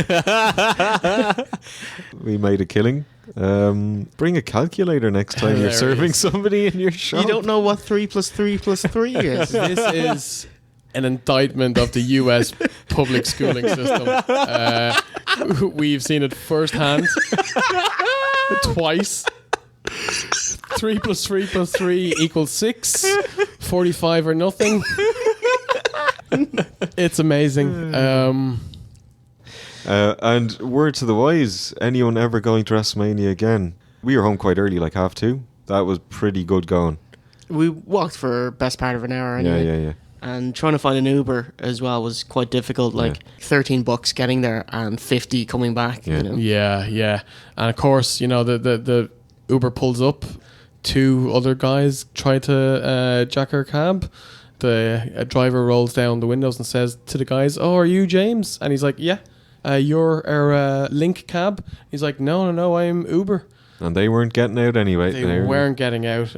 We made a killing. Bring a calculator next time you're serving somebody in your shop. You don't know what 3 + 3 + 3 is. This is an indictment of the US public schooling system. We've seen it firsthand twice. 3 + 3 + 3 = 6. 45 or nothing. It's amazing. And word to the wise, anyone ever going to WrestleMania again? We were home quite early, 1:30. That was pretty good going. We walked for best part of an hour anyway. Yeah. And trying to find an Uber as well was quite difficult. $13 getting there and $50 coming back. Yeah. And of course, the Uber pulls up. 2 other guys try to jack our cab. The driver rolls down the windows and says to the guys, "Oh, are you James?" And he's like, "Yeah." "You're our Link cab?" He's like, No, I'm Uber. And they weren't getting out anyway. They weren't getting out.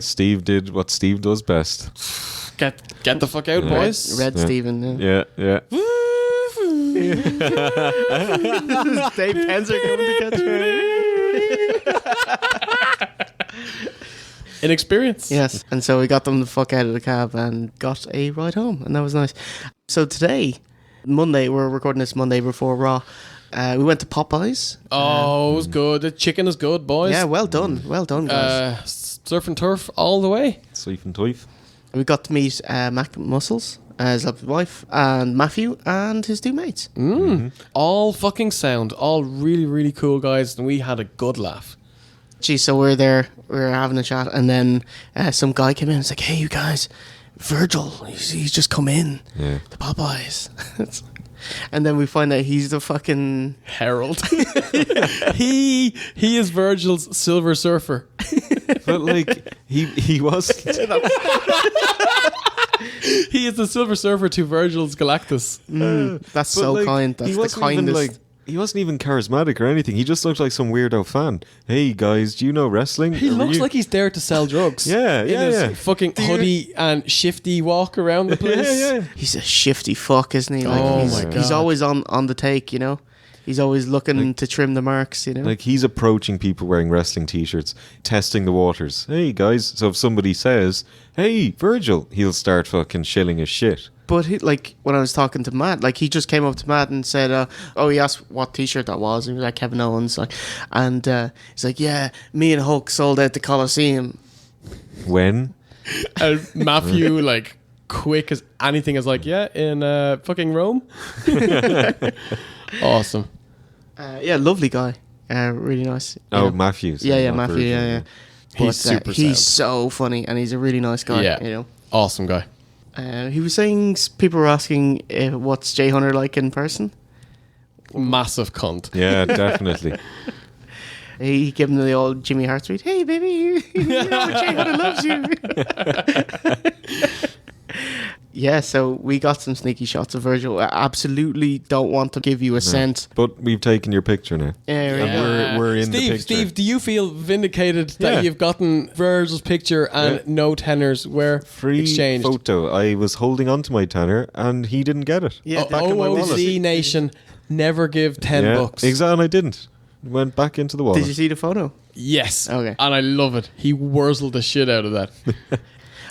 Steve did what Steve does best. Get the fuck out, boys. Red Steven. Yeah. Dave Penzer coming to catch you. Inexperience. Yes. And so we got them the fuck out of the cab and got a ride home, and that was nice. So today Monday, we're recording this Monday before Raw. We went to Popeyes. Oh, it was good. The chicken is good, boys. Yeah, well done. Well done, guys. Surf and turf all the way. Sweef and toif. We got to meet Mac Muscles, his wife, and Matthew and his two mates. All fucking sound. All really, really cool guys. And we had a good laugh. Gee, so we're there, we're having a chat, and then some guy came in and was like, hey, you guys, Virgil, he's just come in to Popeyes. And then we find out he's the fucking Herald. he is Virgil's Silver Surfer. But like he was he is the Silver Surfer to Virgil's Galactus. That's so kind. That's the kindest. He wasn't even charismatic or anything. He just looked like some weirdo fan. Hey guys, do you know wrestling? He looks like he's there to sell drugs. Yeah. Fucking hoodie and shifty walk around the place. Yeah. He's a shifty fuck, isn't he? Like, my God. He's always on the take, you know? He's always looking to trim the marks, you know? Like he's approaching people wearing wrestling t-shirts, testing the waters. Hey guys, so if somebody says, hey Virgil, he'll start fucking shilling his shit. But when I was talking to Matt, like he just came up to Matt and said, he asked what t-shirt that was. And he was like, Kevin Owens. And he's like, yeah, me and Hulk sold out the Coliseum. When? And Matthew, like, quick as anything, is like, yeah, in fucking Rome. Awesome. Yeah, lovely guy. Really nice. Matthews. Yeah, Matthew, yeah. He's super He's sound. so funny, and he's a really nice guy, Yeah. you know? Awesome guy. He was saying, people were asking what's Jay Hunter like in person. Massive cunt. Yeah, definitely. He gave him the old Jimmy Hart tweet. Hey, baby, you know Jay Hunter loves you. Yeah, so we got some sneaky shots of Virgil. I absolutely don't want to give you a sense. But we've taken your picture now. And we're in the picture. Steve, do you feel vindicated that you've gotten Virgil's picture and no tenors were exchanged? Photo. I was holding on to my tenner and he didn't get it. Yeah, back in my wallet. OOC Nation, never give $10. Exactly, and I didn't. Went back into the wallet. Did you see the photo? Yes. Okay. And I love it. He wursled the shit out of that.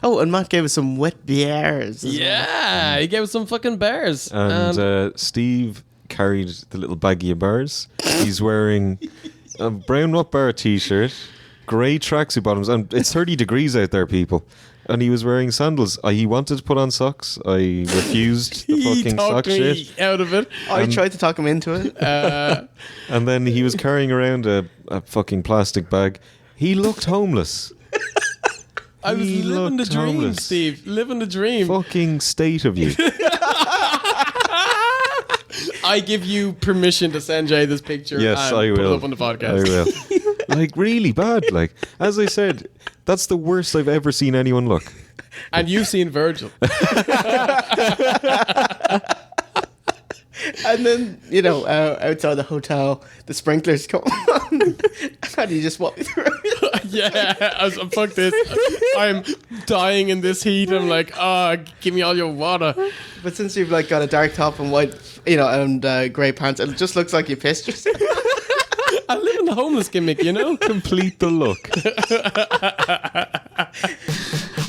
Oh, and Matt gave us some wet beers. Yeah, he gave us some fucking bears. And Steve carried the little baggie of bars. He's wearing a brown nut bar t-shirt, grey tracksuit bottoms, and it's 30 degrees out there, people. And he was wearing sandals. He wanted to put on socks. I refused the fucking sock shit. Out of it. I tried to talk him into it. And then he was carrying around a fucking plastic bag. He looked homeless. I was living the dream, homeless. Steve. Living the dream. Fucking state of you. I give you permission to send Jay this picture. Yes, and I will. Put it up on the podcast. I will. Like, really bad. Like, as I said, that's the worst I've ever seen anyone look. And you've seen Virgil. And then, outside the hotel, the sprinklers come on. And you just walk through. Yeah, fuck this. I'm dying in this heat. I'm like, give me all your water. But since you've got a dark top and white, and grey pants, it just looks like you pissed yourself. I live in the homeless gimmick, Complete the look.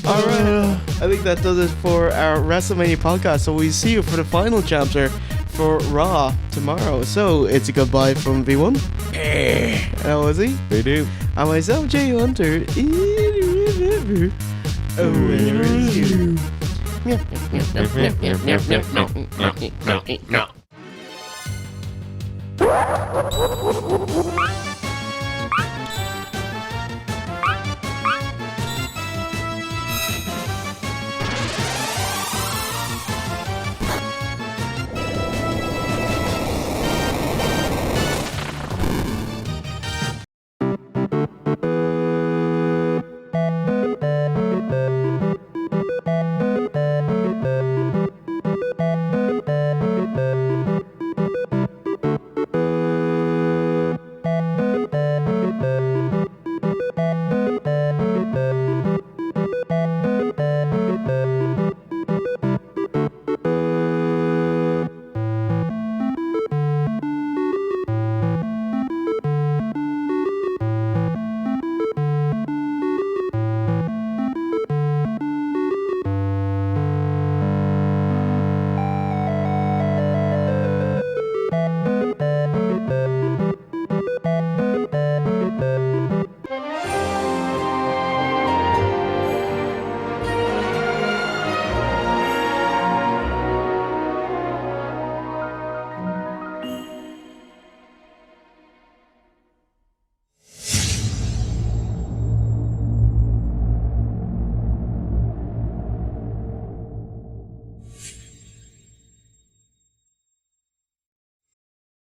All right, I think that does it for our WrestleMania podcast. So we see you for the final chapter for Raw tomorrow. So it's a goodbye from V1. How was he? They do. And myself, Jay Hunter. Oh,